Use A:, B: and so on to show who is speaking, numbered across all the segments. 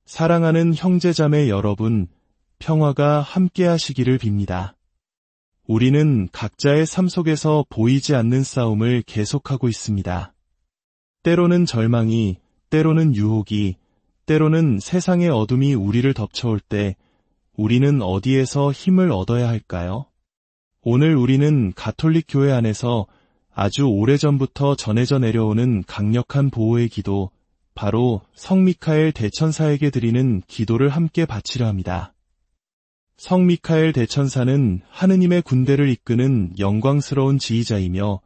A: 사랑하는 형제자매 여러분, 평화가 함께하시기를 빕니다. 우리는 각자의 삶 속에서 보이지 않는 싸움을 계속하고 있습니다. 때로는 절망이, 때로는 유혹이, 때로는 세상의 어둠이 우리를 덮쳐올 때 우리는 어디에서 힘을 얻어야 할까요? 오늘 우리는 가톨릭 교회 안에서 아주 오래전부터 전해져 내려오는 강력한 보호의 기도, 바로 성 미카엘 대천사에게 드리는 기도를 함께 바치려 합니다. 성 미카엘 대천사는 하느님의 군대를 이끄는 영광스러운 지휘자이며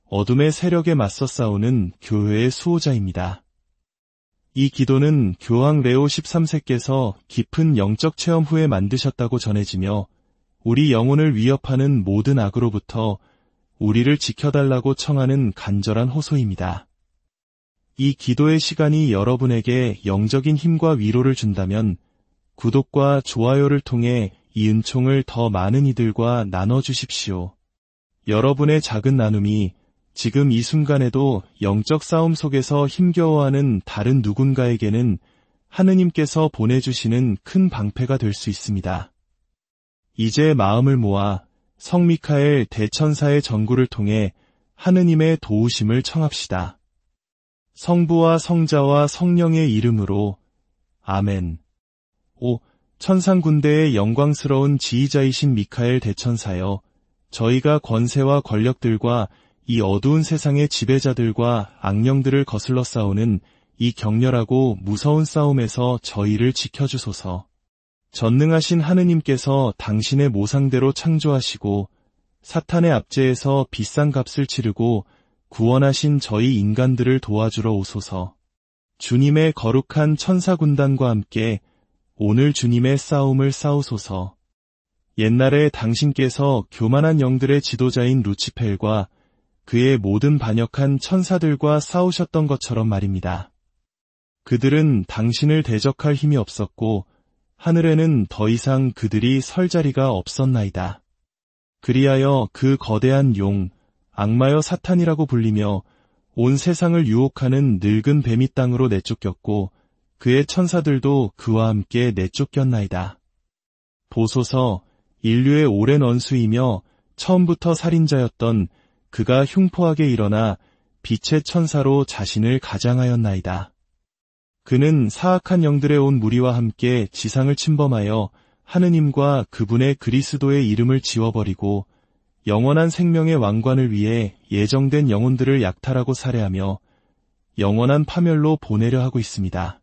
A: 어둠의 세력에 맞서 싸우는 교회의 수호자입니다. 이 기도는 교황 레오 13세께서 깊은 영적 체험 후에 만드셨다고 전해지며 우리 영혼을 위협하는 모든 악으로부터 우리를 지켜달라고 청하는 간절한 호소입니다. 이 기도의 시간이 여러분에게 영적인 힘과 위로를 준다면 구독과 좋아요를 통해 이 은총을 더 많은 이들과 나눠주십시오. 여러분의 작은 나눔이 지금 이 순간에도 영적 싸움 속에서 힘겨워하는 다른 누군가에게는 하느님께서 보내주시는 큰 방패가 될 수 있습니다. 이제 마음을 모아 성 미카엘 대천사의 전구를 통해 하느님의 도우심을 청합시다. 성부와 성자와 성령의 이름으로 아멘. 천상군대의 영광스러운 지휘자이신 미카엘 대천사여, 저희가 권세와 권력들과 이 어두운 세상의 지배자들과 악령들을 거슬러 싸우는 이 격렬하고 무서운 싸움에서 저희를 지켜주소서. 전능하신 하느님께서 당신의 모상대로 창조하시고 사탄의 압제에서 비싼 값을 치르고 구원하신 저희 인간들을 도와주러 오소서. 주님의 거룩한 천사군단과 함께 오늘 주님의 싸움을 싸우소서. 옛날에 당신께서 교만한 영들의 지도자인 루치펠과 그의 모든 반역한 천사들과 싸우셨던 것처럼 말입니다. 그들은 당신을 대적할 힘이 없었고 하늘에는 더 이상 그들이 설 자리가 없었나이다. 그리하여 그 거대한 용, 악마여 사탄이라고 불리며 온 세상을 유혹하는 늙은 뱀이 땅으로 내쫓겼고 그의 천사들도 그와 함께 내쫓겼나이다. 보소서, 인류의 오랜 원수이며 처음부터 살인자였던 그가 흉포하게 일어나 빛의 천사로 자신을 가장하였나이다. 그는 사악한 영들의 온 무리와 함께 지상을 침범하여 하느님과 그분의 그리스도의 이름을 지워버리고 영원한 생명의 왕관을 위해 예정된 영혼들을 약탈하고 살해하며 영원한 파멸로 보내려 하고 있습니다.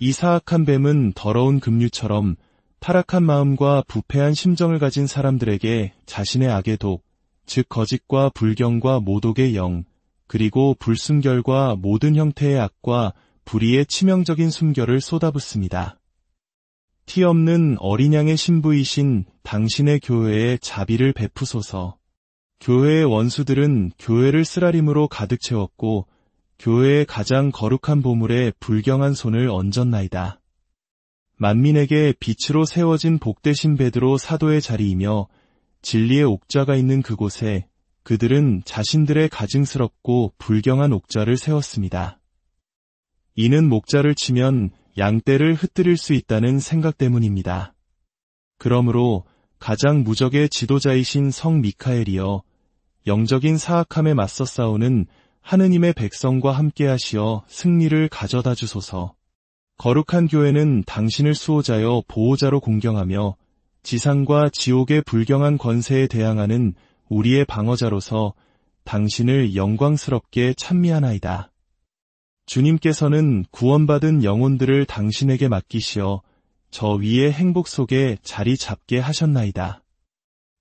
A: 이 사악한 뱀은 더러운 급류처럼 타락한 마음과 부패한 심정을 가진 사람들에게 자신의 악의 독, 즉 거짓과 불경과 모독의 영, 그리고 불순결과 모든 형태의 악과 불의의 치명적인 순결을 쏟아붓습니다. 티 없는 어린 양의 신부이신 당신의 교회에 자비를 베푸소서. 교회의 원수들은 교회를 쓰라림으로 가득 채웠고 교회의 가장 거룩한 보물에 불경한 손을 얹었나이다. 만민에게 빛으로 세워진 복되신 베드로 사도의 자리이며 진리의 옥좌가 있는 그곳에 그들은 자신들의 가증스럽고 불경한 옥좌를 세웠습니다. 이는 목자를 치면 양떼를 흩뜨릴 수 있다는 생각 때문입니다. 그러므로 가장 무적의 지도자이신 성 미카엘이여, 영적인 사악함에 맞서 싸우는 하느님의 백성과 함께하시어 승리를 가져다 주소서. 거룩한 교회는 당신을 수호자여 보호자로 공경하며 지상과 지옥의 불경한 권세에 대항하는 우리의 방어자로서 당신을 영광스럽게 찬미하나이다. 주님께서는 구원받은 영혼들을 당신에게 맡기시어 저 위의 행복 속에 자리 잡게 하셨나이다.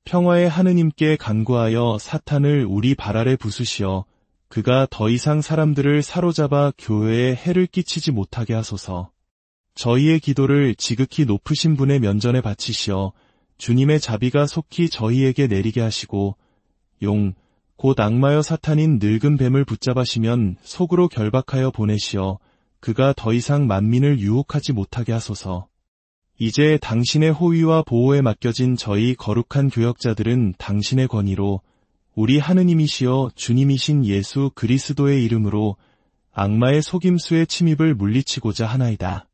A: 평화의 하느님께 간구하여 사탄을 우리 발 아래 부수시어 그가 더 이상 사람들을 사로잡아 교회에 해를 끼치지 못하게 하소서. 저희의 기도를 지극히 높으신 분의 면전에 바치시어 주님의 자비가 속히 저희에게 내리게 하시고 곧 악마여 사탄인 늙은 뱀을 붙잡으시면 속으로 결박하여 보내시어 그가 더 이상 만민을 유혹하지 못하게 하소서. 이제 당신의 호위와 보호에 맡겨진 저희 거룩한 교역자들은 당신의 권위로 우리 하느님이시여 주님이신 예수 그리스도의 이름으로 악마의 속임수의 침입을 물리치고자 하나이다.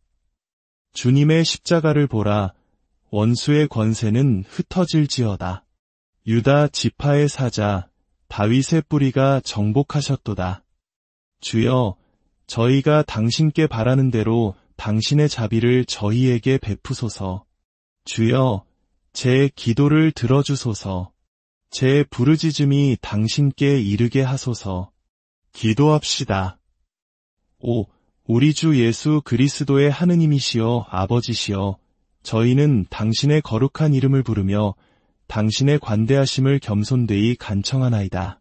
A: 주님의 십자가를 보라. 원수의 권세는 흩어질지어다. 유다 지파의 사자 다윗의 뿌리가 정복하셨도다. 주여, 저희가 당신께 바라는 대로 당신의 자비를 저희에게 베푸소서. 주여, 제 기도를 들어주소서. 제 부르짖음이 당신께 이르게 하소서. 기도합시다. 우리 주 예수 그리스도의 하느님이시여 아버지시여, 저희는 당신의 거룩한 이름을 부르며 당신의 관대하심을 겸손되이 간청하나이다.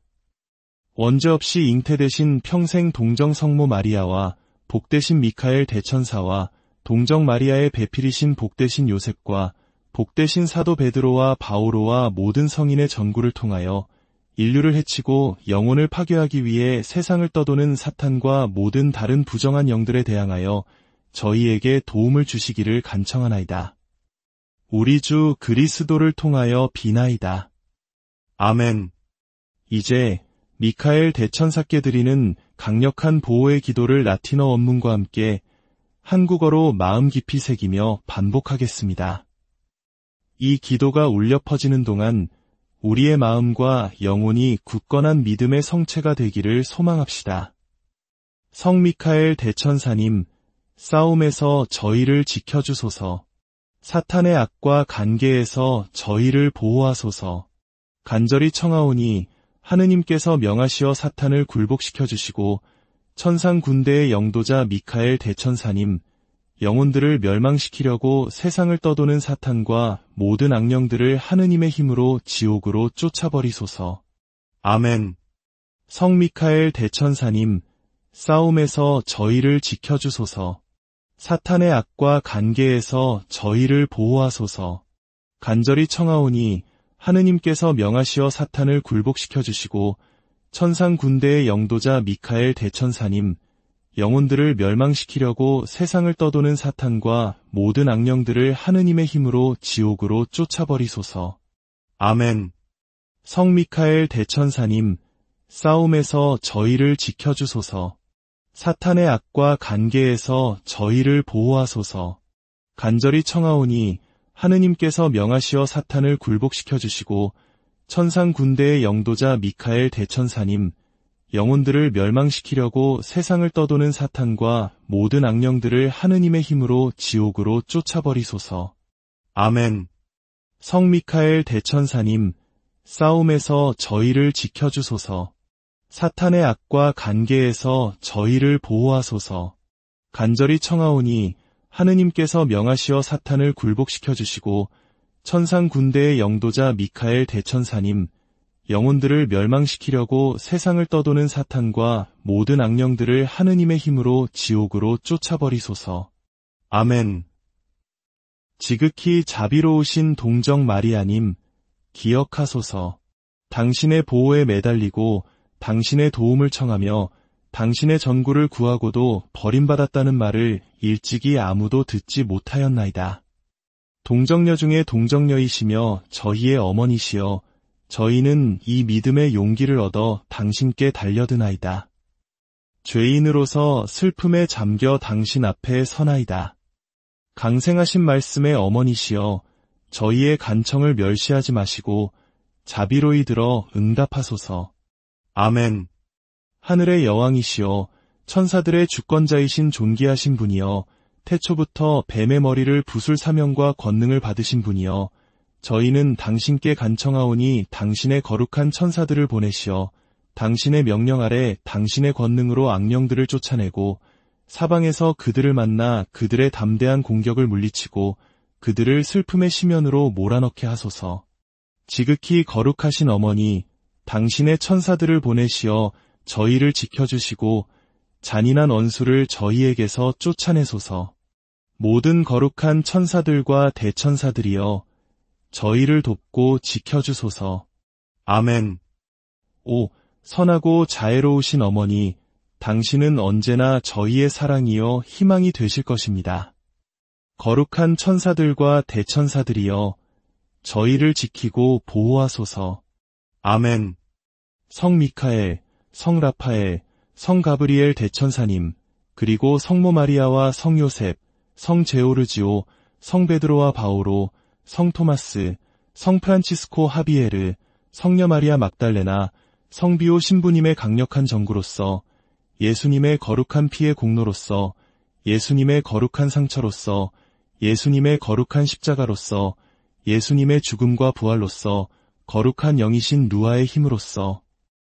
A: 원죄 없이 잉태되신 평생 동정 성모 마리아와 복되신 미카엘 대천사와 동정 마리아의 배필이신 복되신 요셉과 복되신 사도 베드로와 바오로와 모든 성인의 전구를 통하여 인류를 해치고 영혼을 파괴하기 위해 세상을 떠도는 사탄과 모든 다른 부정한 영들에 대항하여 저희에게 도움을 주시기를 간청하나이다. 우리 주 그리스도를 통하여 비나이다. 아멘. 이제 미카엘 대천사께 드리는 강력한 보호의 기도를 라틴어 원문과 함께 한국어로 마음 깊이 새기며 반복하겠습니다. 이 기도가 울려 퍼지는 동안 우리의 마음과 영혼이 굳건한 믿음의 성체가 되기를 소망합시다. 성 미카엘 대천사님, 싸움에서 저희를 지켜주소서. 사탄의 악과 관계에서 저희를 보호하소서. 간절히 청하오니 하느님께서 명하시어 사탄을 굴복시켜 주시고 천상 군대의 영도자 미카엘 대천사님, 영혼들을 멸망시키려고 세상을 떠도는 사탄과 모든 악령들을 하느님의 힘으로 지옥으로 쫓아버리소서. 아멘. 성 미카엘 대천사님, 싸움에서 저희를 지켜주소서. 사탄의 악과 관계에서 저희를 보호하소서. 간절히 청하오니 하느님께서 명하시어 사탄을 굴복시켜 주시고 천상 군대의 영도자 미카엘 대천사님, 영혼들을 멸망시키려고 세상을 떠도는 사탄과 모든 악령들을 하느님의 힘으로 지옥으로 쫓아버리소서. 아멘. 성 미카엘 대천사님, 싸움에서 저희를 지켜주소서. 사탄의 악과 관계에서 저희를 보호하소서. 간절히 청하오니 하느님께서 명하시어 사탄을 굴복시켜 주시고 천상 군대의 영도자 미카엘 대천사님, 영혼들을 멸망시키려고 세상을 떠도는 사탄과 모든 악령들을 하느님의 힘으로 지옥으로 쫓아버리소서. 아멘. 성 미카엘 대천사님, 싸움에서 저희를 지켜주소서. 사탄의 악과 관계에서 저희를 보호하소서. 간절히 청하오니 하느님께서 명하시어 사탄을 굴복시켜 주시고 천상 군대의 영도자 미카엘 대천사님, 영혼들을 멸망시키려고 세상을 떠도는 사탄과 모든 악령들을 하느님의 힘으로 지옥으로 쫓아버리소서. 아멘. 지극히 자비로우신 동정 마리아님, 기억하소서. 당신의 보호에 매달리고 당신의 도움을 청하며 당신의 전구를 구하고도 버림받았다는 말을 일찍이 아무도 듣지 못하였나이다. 동정녀 중에 동정녀이시며 저희의 어머니시여, 저희는 이 믿음의 용기를 얻어 당신께 달려드나이다. 죄인으로서 슬픔에 잠겨 당신 앞에 서나이다. 강생하신 말씀의 어머니시여, 저희의 간청을 멸시하지 마시고 자비로이 들어 응답하소서. 아멘. 하늘의 여왕이시여, 천사들의 주권자이신 존귀하신 분이여, 태초부터 뱀의 머리를 부술 사명과 권능을 받으신 분이여, 저희는 당신께 간청하오니 당신의 거룩한 천사들을 보내시어 당신의 명령 아래 당신의 권능으로 악령들을 쫓아내고 사방에서 그들을 만나 그들의 담대한 공격을 물리치고 그들을 슬픔의 심연으로 몰아넣게 하소서. 지극히 거룩하신 어머니, 당신의 천사들을 보내시어 저희를 지켜주시고 잔인한 원수를 저희에게서 쫓아내소서. 모든 거룩한 천사들과 대천사들이여, 저희를 돕고 지켜주소서. 아멘. 선하고 자애로우신 어머니, 당신은 언제나 저희의 사랑이요 희망이 되실 것입니다. 거룩한 천사들과 대천사들이여, 저희를 지키고 보호하소서. 아멘. 성 미카엘, 성 라파엘, 성 가브리엘 대천사님, 그리고 성모 마리아와 성 요셉, 성 제오르지오, 성 베드로와 바오로, 성 토마스, 성 프란치스코 하비에르, 성녀 마리아 막달레나, 성비오 신부님의 강력한 전구로서, 예수님의 거룩한 피의 공로로서, 예수님의 거룩한 상처로서, 예수님의 거룩한 십자가로서, 예수님의 죽음과 부활로서, 거룩한 영이신 루아의 힘으로써,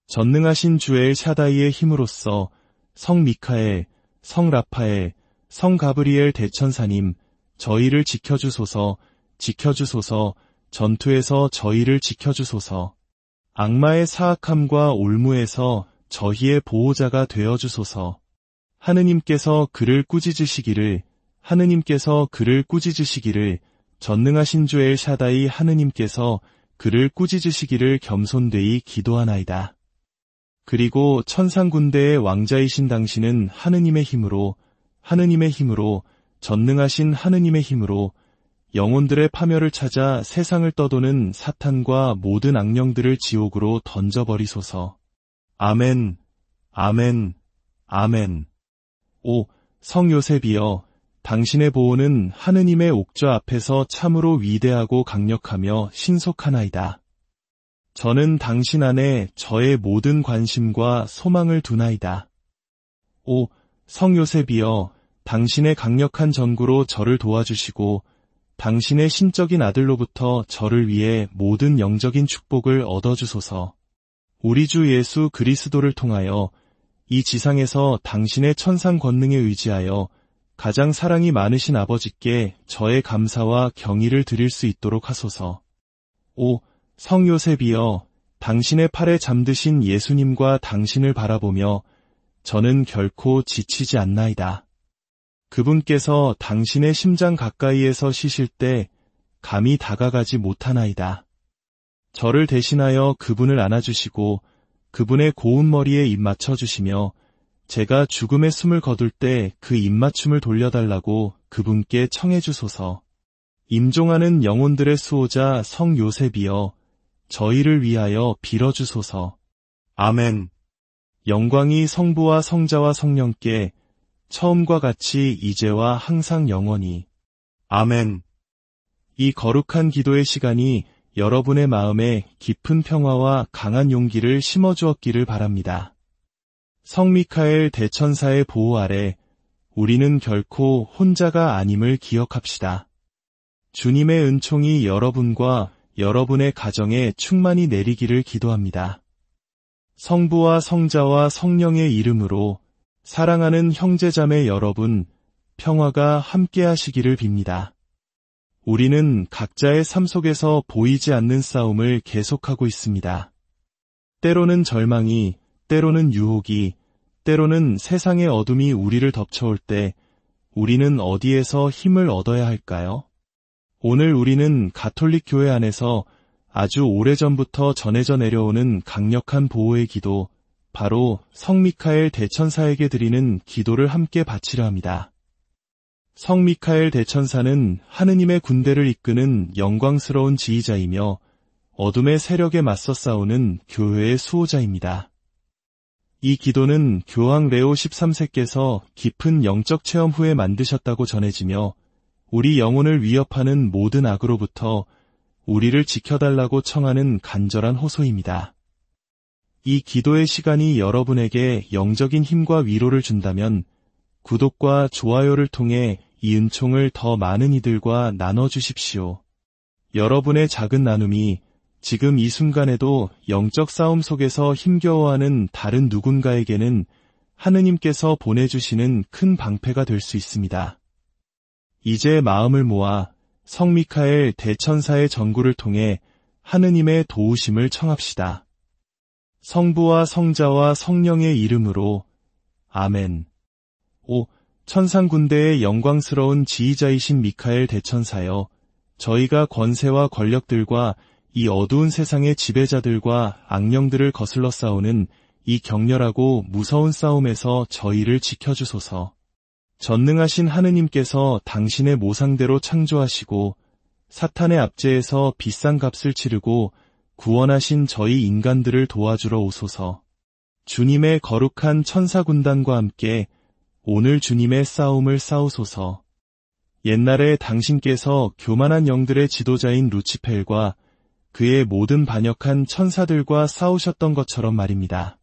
A: 전능하신 주엘 샤다이의 힘으로써, 성 미카엘, 성 라파엘, 성 가브리엘 대천사님, 저희를 지켜주소서, 지켜주소서, 전투에서 저희를 지켜주소서. 악마의 사악함과 올무에서 저희의 보호자가 되어주소서. 하느님께서 그를 꾸짖으시기를, 하느님께서 그를 꾸짖으시기를, 전능하신 주엘 샤다이 하느님께서 그를 꾸짖으시기를 겸손되이 기도하나이다. 그리고 천상군대의 왕자이신 당신은 하느님의 힘으로, 하느님의 힘으로, 전능하신 하느님의 힘으로 영혼들의 파멸을 찾아 세상을 떠도는 사탄과 모든 악령들을 지옥으로 던져버리소서. 아멘, 아멘, 아멘. 오, 성 요셉이여, 당신의 보호는 하느님의 옥좌 앞에서 참으로 위대하고 강력하며 신속하나이다. 저는 당신 안에 저의 모든 관심과 소망을 두나이다. 오, 성 요셉이여, 당신의 강력한 전구로 저를 도와주시고 당신의 신적인 아들로부터 저를 위해 모든 영적인 축복을 얻어주소서. 우리 주 예수 그리스도를 통하여 이 지상에서 당신의 천상 권능에 의지하여 가장 사랑이 많으신 아버지께 저의 감사와 경의를 드릴 수 있도록 하소서. 오, 성 요셉이여, 당신의 팔에 잠드신 예수님과 당신을 바라보며 저는 결코 지치지 않나이다. 그분께서 당신의 심장 가까이에서 쉬실 때 감히 다가가지 못하나이다. 저를 대신하여 그분을 안아주시고 그분의 고운 머리에 입 맞춰주시며 제가 죽음의 숨을 거둘 때 그 입맞춤을 돌려달라고 그분께 청해주소서. 임종하는 영혼들의 수호자 성 요셉이여, 저희를 위하여 빌어주소서. 아멘. 영광이 성부와 성자와 성령께 처음과 같이 이제와 항상 영원히. 아멘. 이 거룩한 기도의 시간이 여러분의 마음에 깊은 평화와 강한 용기를 심어주었기를 바랍니다. 성 미카엘 대천사의 보호 아래 우리는 결코 혼자가 아님을 기억합시다. 주님의 은총이 여러분과 여러분의 가정에 충만히 내리기를 기도합니다. 성부와 성자와 성령의 이름으로 사랑하는 형제자매 여러분, 평화가 함께하시기를 빕니다. 우리는 각자의 삶 속에서 보이지 않는 싸움을 계속하고 있습니다. 때로는 절망이, 때로는 유혹이, 때로는 세상의 어둠이 우리를 덮쳐올 때 우리는 어디에서 힘을 얻어야 할까요? 오늘 우리는 가톨릭 교회 안에서 아주 오래전부터 전해져 내려오는 강력한 보호의 기도, 바로 성 미카엘 대천사에게 드리는 기도를 함께 바치려 합니다. 성 미카엘 대천사는 하느님의 군대를 이끄는 영광스러운 지휘자이며 어둠의 세력에 맞서 싸우는 교회의 수호자입니다. 이 기도는 교황 레오 13세께서 깊은 영적 체험 후에 만드셨다고 전해지며 우리 영혼을 위협하는 모든 악으로부터 우리를 지켜달라고 청하는 간절한 호소입니다. 이 기도의 시간이 여러분에게 영적인 힘과 위로를 준다면 구독과 좋아요를 통해 이 은총을 더 많은 이들과 나눠주십시오. 여러분의 작은 나눔이 지금 이 순간에도 영적 싸움 속에서 힘겨워하는 다른 누군가에게는 하느님께서 보내주시는 큰 방패가 될 수 있습니다. 이제 마음을 모아 성 미카엘 대천사의 전구를 통해 하느님의 도우심을 청합시다. 성부와 성자와 성령의 이름으로 아멘. 오, 천상군대의 영광스러운 지휘자이신 미카엘 대천사여, 저희가 권세와 권력들과 이 어두운 세상의 지배자들과 악령들을 거슬러 싸우는 이 격렬하고 무서운 싸움에서 저희를 지켜주소서. 전능하신 하느님께서 당신의 모상대로 창조하시고 사탄의 압제에서 비싼 값을 치르고 구원하신 저희 인간들을 도와주러 오소서. 주님의 거룩한 천사군단과 함께 오늘 주님의 싸움을 싸우소서. 옛날에 당신께서 교만한 영들의 지도자인 루치펠과 그의 모든 반역한 천사들과 싸우셨던 것처럼 말입니다.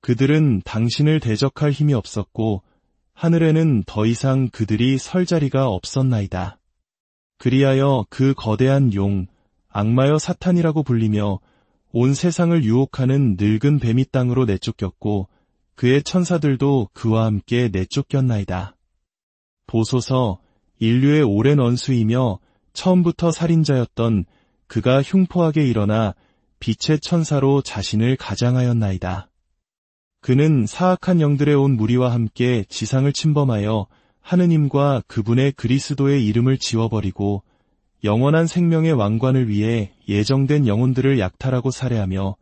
A: 그들은 당신을 대적할 힘이 없었고 하늘에는 더 이상 그들이 설 자리가 없었나이다. 그리하여 그 거대한 용, 악마여 사탄이라고 불리며 온 세상을 유혹하는 늙은 뱀이 땅으로 내쫓겼고 그의 천사들도 그와 함께 내쫓겼나이다. 보소서, 인류의 오랜 원수이며 처음부터 살인자였던 그가 흉포하게 일어나 빛의 천사로 자신을 가장하였나이다. 그는 사악한 영들의 온 무리와 함께 지상을 침범하여 하느님과 그분의 그리스도의 이름을 지워버리고 영원한 생명의 왕관을 위해 예정된 영혼들을 약탈하고 살해하며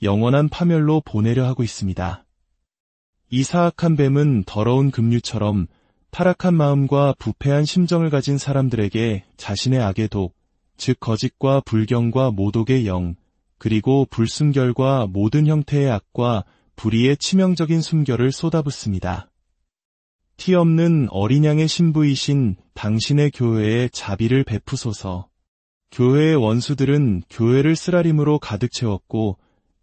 A: 영원한 파멸로 보내려 하고 있습니다. 이 사악한 뱀은 더러운 급류처럼 타락한 마음과 부패한 심정을 가진 사람들에게 자신의 악의 독, 즉 거짓과 불경과 모독의 영, 그리고 불순결과 모든 형태의 악과 불의의 치명적인 순결을 쏟아붓습니다. 티 없는 어린 양의 신부이신 당신의 교회에 자비를 베푸소서. 교회의 원수들은 교회를 쓰라림으로 가득 채웠고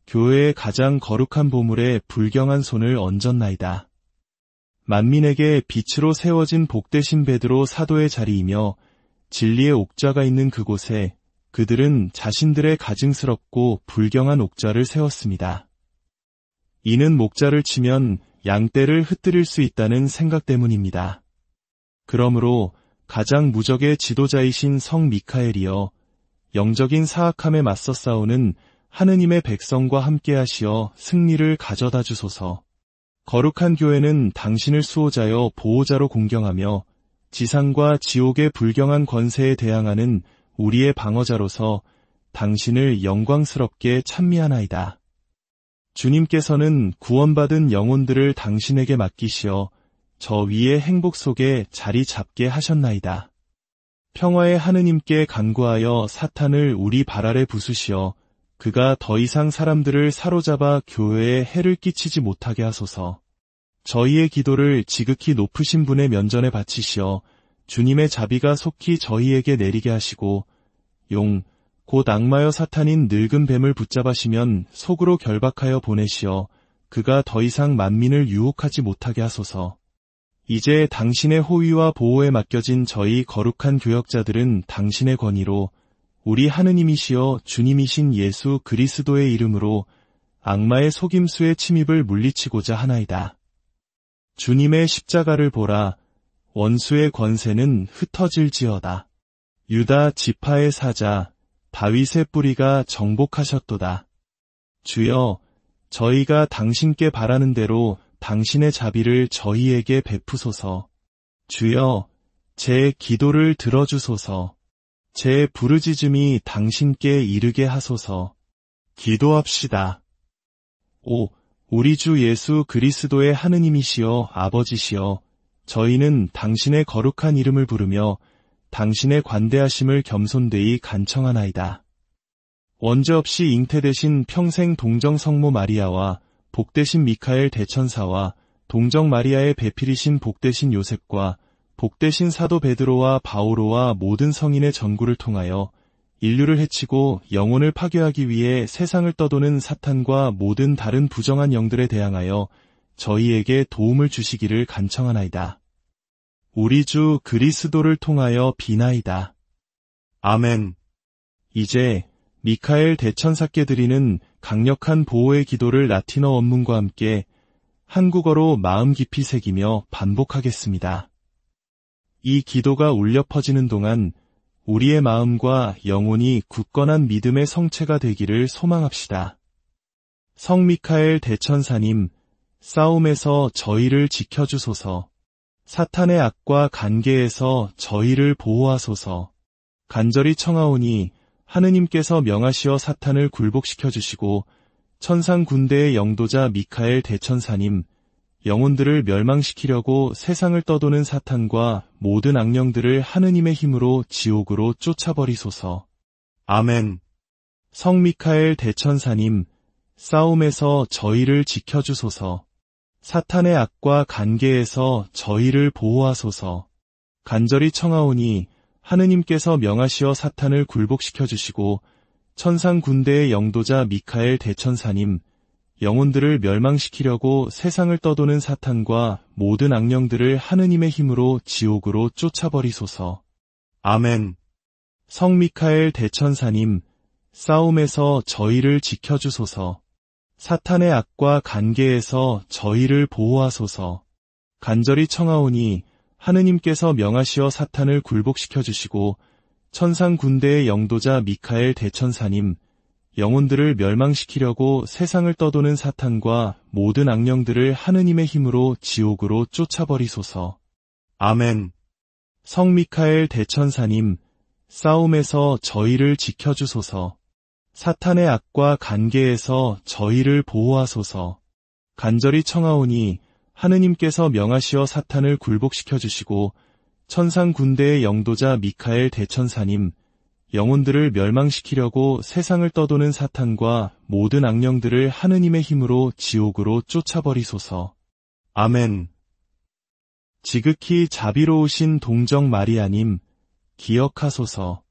A: 교회의 가장 거룩한 보물에 불경한 손을 얹었나이다. 만민에게 빛으로 세워진 복되신 베드로 사도의 자리이며 진리의 옥좌가 있는 그곳에 그들은 자신들의 가증스럽고 불경한 옥좌를 세웠습니다. 이는 목자를 치면 양떼를 흩뜨릴 수 있다는 생각 때문입니다. 그러므로 가장 무적의 지도자이신 성 미카엘이여 영적인 사악함에 맞서 싸우는 하느님의 백성과 함께하시어 승리를 가져다 주소서. 거룩한 교회는 당신을 수호자여 보호자로 공경하며 지상과 지옥의 불경한 권세에 대항하는 우리의 방어자로서 당신을 영광스럽게 찬미하나이다. 주님께서는 구원받은 영혼들을 당신에게 맡기시어 저 위의 행복 속에 자리 잡게 하셨나이다. 평화의 하느님께 간구하여 사탄을 우리 발 아래 부수시어 그가 더 이상 사람들을 사로잡아 교회에 해를 끼치지 못하게 하소서. 저희의 기도를 지극히 높으신 분의 면전에 바치시어 주님의 자비가 속히 저희에게 내리게 하시고 용, 곧 악마여 사탄인 늙은 뱀을 붙잡으시면 속으로 결박하여 보내시어 그가 더 이상 만민을 유혹하지 못하게 하소서. 이제 당신의 호위와 보호에 맡겨진 저희 거룩한 교역자들은 당신의 권위로 우리 하느님이시여 주님이신 예수 그리스도의 이름으로 악마의 속임수의 침입을 물리치고자 하나이다. 주님의 십자가를 보라. 원수의 권세는 흩어질지어다. 유다 지파의 사자 다윗의 뿌리가 정복하셨도다. 주여, 저희가 당신께 바라는 대로 당신의 자비를 저희에게 베푸소서. 주여, 제 기도를 들어주소서. 제 부르짖음이 당신께 이르게 하소서. 기도합시다. 오, 우리 주 예수 그리스도의 하느님이시여 아버지시여, 저희는 당신의 거룩한 이름을 부르며 당신의 관대하심을 겸손되이 간청하나이다. 원죄 없이 잉태되신 평생 동정 성모 마리아와 복되신 미카엘 대천사와 동정 마리아의 배필이신 복되신 요셉과 복되신 사도 베드로와 바오로와 모든 성인의 전구를 통하여 인류를 해치고 영혼을 파괴하기 위해 세상을 떠도는 사탄과 모든 다른 부정한 영들에 대항하여 저희에게 도움을 주시기를 간청하나이다. 우리 주 그리스도를 통하여 비나이다. 아멘. 이제 미카엘 대천사께 드리는 강력한 보호의 기도를 라틴어 원문과 함께 한국어로 마음 깊이 새기며 반복하겠습니다. 이 기도가 울려 퍼지는 동안 우리의 마음과 영혼이 굳건한 믿음의 성체가 되기를 소망합시다. 성 미카엘 대천사님, 싸움에서 저희를 지켜주소서. 사탄의 악과 간계에서 저희를 보호하소서. 간절히 청하오니 하느님께서 명하시어 사탄을 굴복시켜 주시고 천상 군대의 영도자 미카엘 대천사님, 영혼들을 멸망시키려고 세상을 떠도는 사탄과 모든 악령들을 하느님의 힘으로 지옥으로 쫓아버리소서. 아멘. 성 미카엘 대천사님, 싸움에서 저희를 지켜주소서. 사탄의 악과 간계에서 저희를 보호하소서. 간절히 청하오니 하느님께서 명하시어 사탄을 굴복시켜 주시고 천상 군대의 영도자 미카엘 대천사님, 영혼들을 멸망시키려고 세상을 떠도는 사탄과 모든 악령들을 하느님의 힘으로 지옥으로 쫓아버리소서. 아멘. 성 미카엘 대천사님, 싸움에서 저희를 지켜주소서. 사탄의 악과 관계에서 저희를 보호하소서. 간절히 청하오니 하느님께서 명하시어 사탄을 굴복시켜 주시고 천상 군대의 영도자 미카엘 대천사님, 영혼들을 멸망시키려고 세상을 떠도는 사탄과 모든 악령들을 하느님의 힘으로 지옥으로 쫓아버리소서. 아멘. 성 미카엘 대천사님, 싸움에서 저희를 지켜주소서. 사탄의 악과 관계에서 저희를 보호하소서. 간절히 청하오니 하느님께서 명하시어 사탄을 굴복시켜 주시고 천상 군대의 영도자 미카엘 대천사님, 영혼들을 멸망시키려고 세상을 떠도는 사탄과 모든 악령들을 하느님의 힘으로 지옥으로 쫓아버리소서. 아멘. 지극히 자비로우신 동정 마리아님, 기억하소서.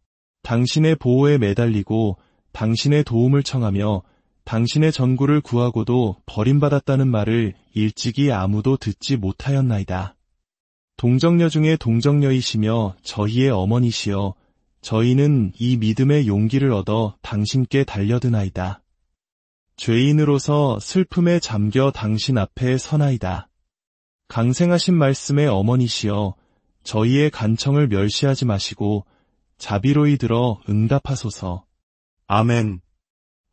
A: 당신의 보호에 매달리고 당신의 도움을 청하며 당신의 전구를 구하고도 버림받았다는 말을 일찍이 아무도 듣지 못하였나이다. 동정녀 중에 동정녀이시며 저희의 어머니시여, 저희는 이 믿음의 용기를 얻어 당신께 달려드나이다. 죄인으로서 슬픔에 잠겨 당신 앞에 서나이다. 강생하신 말씀의 어머니시여, 저희의 간청을 멸시하지 마시고 자비로이 들어 응답하소서. 아멘.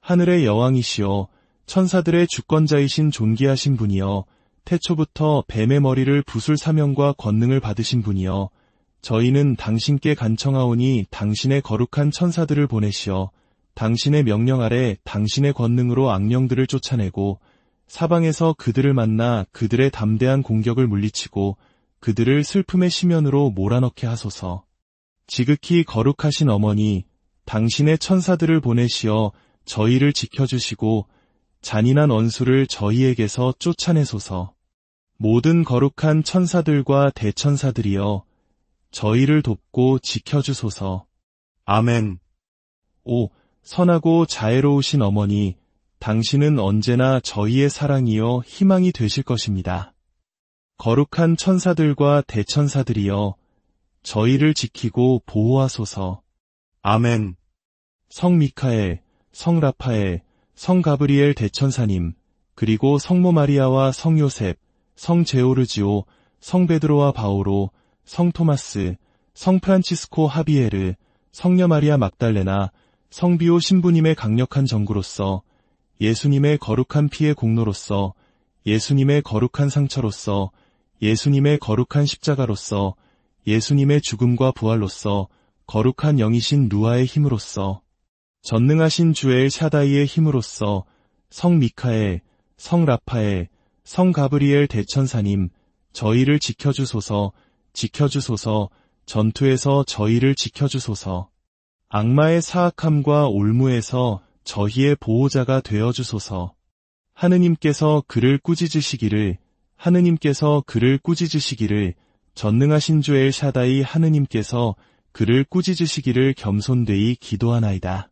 A: 하늘의 여왕이시여, 천사들의 주권자이신 존귀하신 분이여, 태초부터 뱀의 머리를 부술 사명과 권능을 받으신 분이여, 저희는 당신께 간청하오니 당신의 거룩한 천사들을 보내시어 당신의 명령 아래 당신의 권능으로 악령들을 쫓아내고 사방에서 그들을 만나 그들의 담대한 공격을 물리치고 그들을 슬픔의 심연으로 몰아넣게 하소서. 지극히 거룩하신 어머니, 당신의 천사들을 보내시어 저희를 지켜주시고 잔인한 원수를 저희에게서 쫓아내소서. 모든 거룩한 천사들과 대천사들이여, 저희를 돕고 지켜주소서. 아멘. 오, 선하고 자애로우신 어머니, 당신은 언제나 저희의 사랑이요 희망이 되실 것입니다. 거룩한 천사들과 대천사들이여, 저희를 지키고 보호하소서. 아멘. 성 미카엘, 성 라파엘, 성 가브리엘 대천사님, 그리고 성모 마리아와 성 요셉, 성 제오르지오, 성 베드로와 바오로, 성 토마스, 성 프란치스코 하비에르, 성녀 마리아 막달레나, 성비오 신부님의 강력한 전구로서, 예수님의 거룩한 피의 공로로서, 예수님의 거룩한 상처로서, 예수님의 거룩한 십자가로서, 예수님의 죽음과 부활로서, 거룩한 영이신 루아의 힘으로써, 전능하신 주엘 샤다이의 힘으로써, 성 미카엘, 성 라파엘, 성 가브리엘 대천사님, 저희를 지켜주소서, 지켜주소서, 전투에서 저희를 지켜주소서. 악마의 사악함과 올무에서 저희의 보호자가 되어주소서. 하느님께서 그를 꾸짖으시기를, 하느님께서 그를 꾸짖으시기를, 전능하신 주 엘 샤다이 하느님께서 그를 꾸짖으시기를 겸손되이 기도하나이다.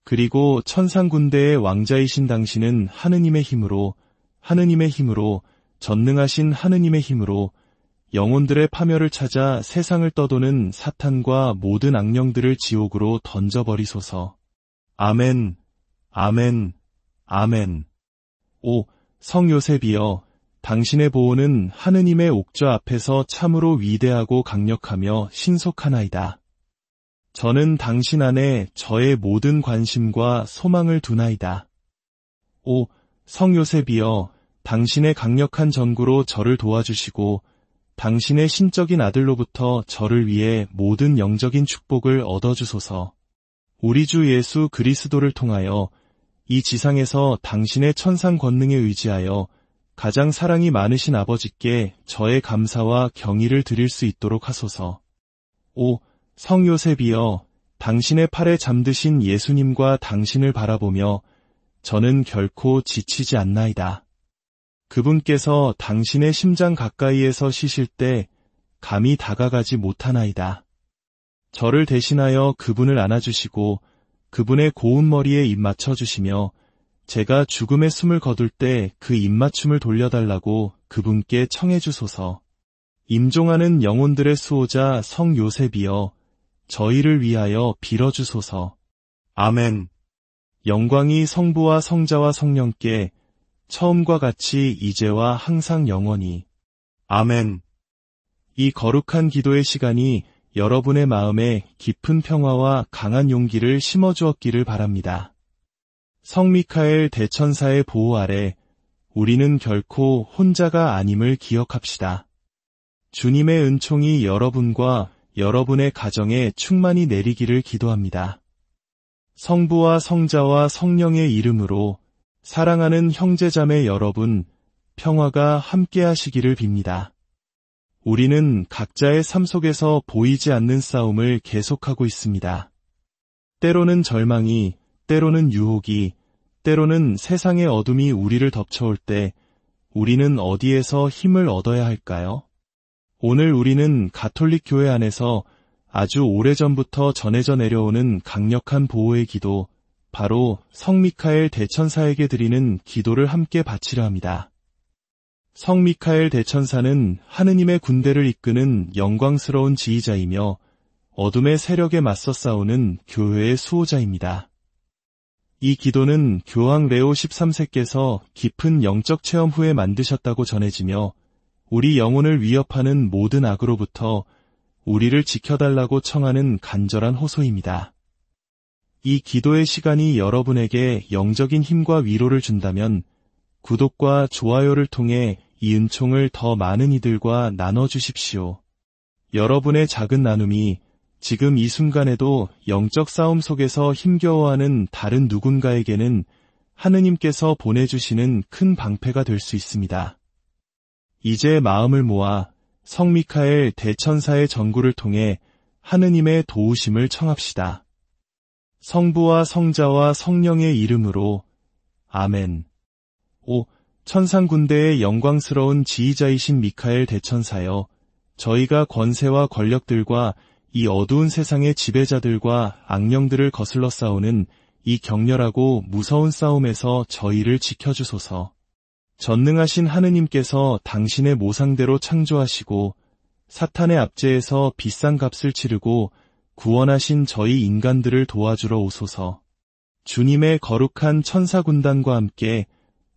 A: 그리고 천상군대의 왕자이신 당신은 하느님의 힘으로, 하느님의 힘으로, 전능하신 하느님의 힘으로 영혼들의 파멸을 찾아 세상을 떠도는 사탄과 모든 악령들을 지옥으로 던져버리소서. 아멘, 아멘, 아멘. 오, 성 요셉이여, 당신의 보호는 하느님의 옥좌 앞에서 참으로 위대하고 강력하며 신속하나이다. 저는 당신 안에 저의 모든 관심과 소망을 두나이다. 오, 성 요셉이여, 당신의 강력한 전구로 저를 도와주시고 당신의 신적인 아들로부터 저를 위해 모든 영적인 축복을 얻어주소서. 우리 주 예수 그리스도를 통하여 이 지상에서 당신의 천상 권능에 의지하여 가장 사랑이 많으신 아버지께 저의 감사와 경의를 드릴 수 있도록 하소서. 오, 성 요셉이여, 당신의 팔에 잠드신 예수님과 당신을 바라보며 저는 결코 지치지 않나이다. 그분께서 당신의 심장 가까이에서 쉬실 때 감히 다가가지 못하나이다. 저를 대신하여 그분을 안아주시고 그분의 고운 머리에 입 맞춰주시며 제가 죽음의 숨을 거둘 때 그 입맞춤을 돌려달라고 그분께 청해주소서. 임종하는 영혼들의 수호자 성 요셉이여 저희를 위하여 빌어주소서. 아멘. 영광이 성부와 성자와 성령께 처음과 같이 이제와 항상 영원히. 아멘. 이 거룩한 기도의 시간이 여러분의 마음에 깊은 평화와 강한 용기를 심어주었기를 바랍니다. 성 미카엘 대천사의 보호 아래 우리는 결코 혼자가 아님을 기억합시다. 주님의 은총이 여러분과 여러분의 가정에 충만히 내리기를 기도합니다. 성부와 성자와 성령의 이름으로 사랑하는 형제자매 여러분, 평화가 함께하시기를 빕니다. 우리는 각자의 삶 속에서 보이지 않는 싸움을 계속하고 있습니다. 때로는 절망이, 때로는 유혹이, 때로는 세상의 어둠이 우리를 덮쳐올 때 우리는 어디에서 힘을 얻어야 할까요? 오늘 우리는 가톨릭 교회 안에서 아주 오래전부터 전해져 내려오는 강력한 보호의 기도, 바로 성 미카엘 대천사에게 드리는 기도를 함께 바치려 합니다. 성 미카엘 대천사는 하느님의 군대를 이끄는 영광스러운 지휘자이며 어둠의 세력에 맞서 싸우는 교회의 수호자입니다. 이 기도는 교황 레오 13세께서 깊은 영적 체험 후에 만드셨다고 전해지며 우리 영혼을 위협하는 모든 악으로부터 우리를 지켜달라고 청하는 간절한 호소입니다. 이 기도의 시간이 여러분에게 영적인 힘과 위로를 준다면 구독과 좋아요를 통해 이 은총을 더 많은 이들과 나눠주십시오. 여러분의 작은 나눔이 지금 이 순간에도 영적 싸움 속에서 힘겨워하는 다른 누군가에게는 하느님께서 보내주시는 큰 방패가 될 수 있습니다. 이제 마음을 모아 성 미카엘 대천사의 전구를 통해 하느님의 도우심을 청합시다. 성부와 성자와 성령의 이름으로 아멘. 천상군대의 영광스러운 지휘자이신 미카엘 대천사여, 저희가 권세와 권력들과 이 어두운 세상의 지배자들과 악령들을 거슬러 싸우는 이 격렬하고 무서운 싸움에서 저희를 지켜주소서. 전능하신 하느님께서 당신의 모상대로 창조하시고 사탄의 압제에서 비싼 값을 치르고 구원하신 저희 인간들을 도와주러 오소서. 주님의 거룩한 천사군단과 함께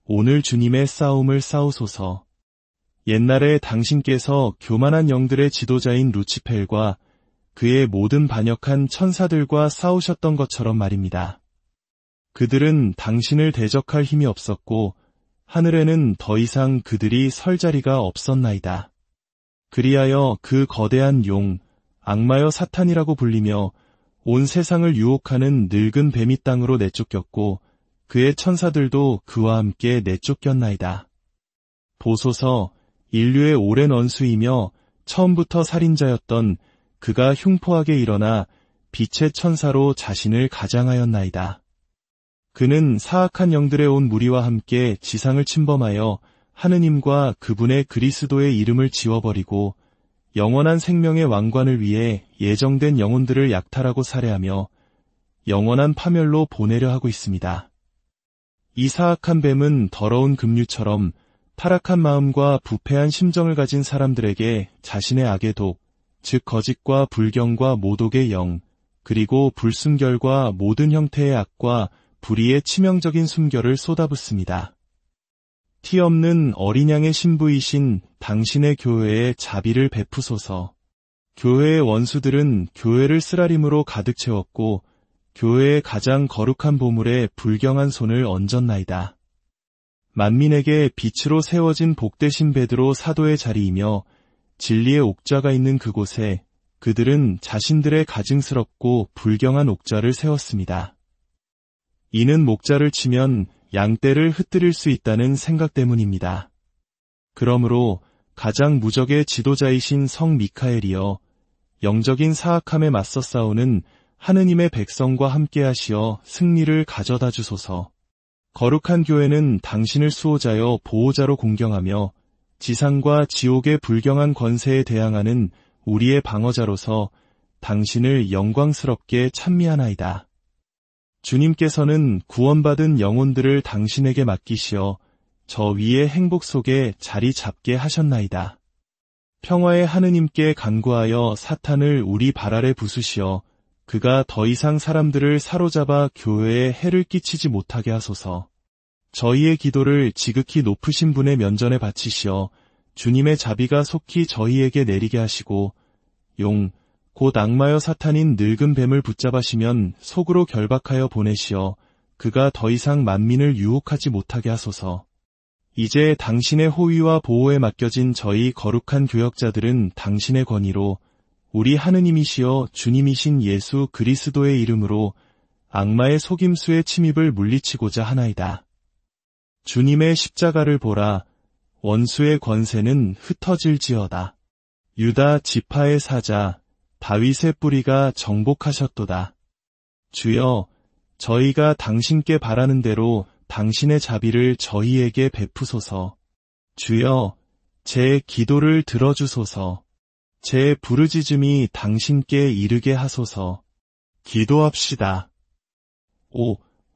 A: 오늘 주님의 싸움을 싸우소서. 옛날에 당신께서 교만한 영들의 지도자인 루치펠과 그의 모든 반역한 천사들과 싸우셨던 것처럼 말입니다. 그들은 당신을 대적할 힘이 없었고 하늘에는 더 이상 그들이 설 자리가 없었나이다. 그리하여 그 거대한 용, 악마여 사탄이라고 불리며 온 세상을 유혹하는 늙은 뱀이 땅으로 내쫓겼고 그의 천사들도 그와 함께 내쫓겼나이다. 보소서, 인류의 오랜 원수이며 처음부터 살인자였던 그가 흉포하게 일어나 빛의 천사로 자신을 가장하였나이다. 그는 사악한 영들의 온 무리와 함께 지상을 침범하여 하느님과 그분의 그리스도의 이름을 지워버리고 영원한 생명의 왕관을 위해 예정된 영혼들을 약탈하고 살해하며 영원한 파멸로 보내려 하고 있습니다. 이 사악한 뱀은 더러운 급류처럼 타락한 마음과 부패한 심정을 가진 사람들에게 자신의 악의 독, 즉 거짓과 불경과 모독의 영, 그리고 불순결과 모든 형태의 악과 불의의 치명적인 순결을 쏟아붓습니다. 티 없는 어린 양의 신부이신 당신의 교회에 자비를 베푸소서. 교회의 원수들은 교회를 쓰라림으로 가득 채웠고 교회의 가장 거룩한 보물에 불경한 손을 얹었나이다. 만민에게 빛으로 세워진 복되신 베드로 사도의 자리이며 진리의 옥좌가 있는 그곳에 그들은 자신들의 가증스럽고 불경한 옥좌를 세웠습니다. 이는 목자를 치면 양떼를 흩뜨릴 수 있다는 생각 때문입니다. 그러므로 가장 무적의 지도자이신 성 미카엘이여, 영적인 사악함에 맞서 싸우는 하느님의 백성과 함께하시어 승리를 가져다 주소서. 거룩한 교회는 당신을 수호자여 보호자로 공경하며 지상과 지옥의 불경한 권세에 대항하는 우리의 방어자로서 당신을 영광스럽게 찬미하나이다. 주님께서는 구원받은 영혼들을 당신에게 맡기시어 저 위의 행복 속에 자리 잡게 하셨나이다. 평화의 하느님께 간구하여 사탄을 우리 발 아래 부수시어 그가 더 이상 사람들을 사로잡아 교회에 해를 끼치지 못하게 하소서. 저희의 기도를 지극히 높으신 분의 면전에 바치시어 주님의 자비가 속히 저희에게 내리게 하시고 곧 악마여 사탄인 늙은 뱀을 붙잡으시면 속으로 결박하여 보내시어 그가 더 이상 만민을 유혹하지 못하게 하소서. 이제 당신의 호위와 보호에 맡겨진 저희 거룩한 교역자들은 당신의 권위로 우리 하느님이시여 주님이신 예수 그리스도의 이름으로 악마의 속임수의 침입을 물리치고자 하나이다. 주님의 십자가를 보라. 원수의 권세는 흩어질지어다. 유다 지파의 사자 다윗의 뿌리가 정복하셨도다. 주여, 저희가 당신께 바라는 대로 당신의 자비를 저희에게 베푸소서. 주여, 제 기도를 들어주소서. 제 부르짖음이 당신께 이르게 하소서. 기도합시다.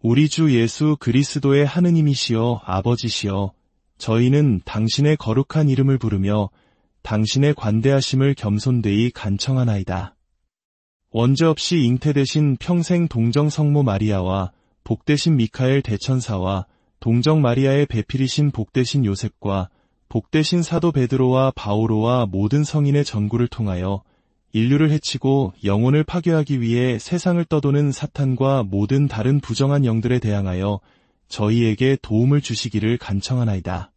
A: 우리 주 예수 그리스도의 하느님이시여 아버지시여, 저희는 당신의 거룩한 이름을 부르며 당신의 관대하심을 겸손되이 간청하나이다. 원죄 없이 잉태되신 평생 동정 성모 마리아와 복되신 미카엘 대천사와 동정 마리아의 배필이신 복되신 요셉과 복되신 사도 베드로와 바오로와 모든 성인의 전구를 통하여 인류를 해치고 영혼을 파괴하기 위해 세상을 떠도는 사탄과 모든 다른 부정한 영들에 대항하여 저희에게 도움을 주시기를 간청하나이다.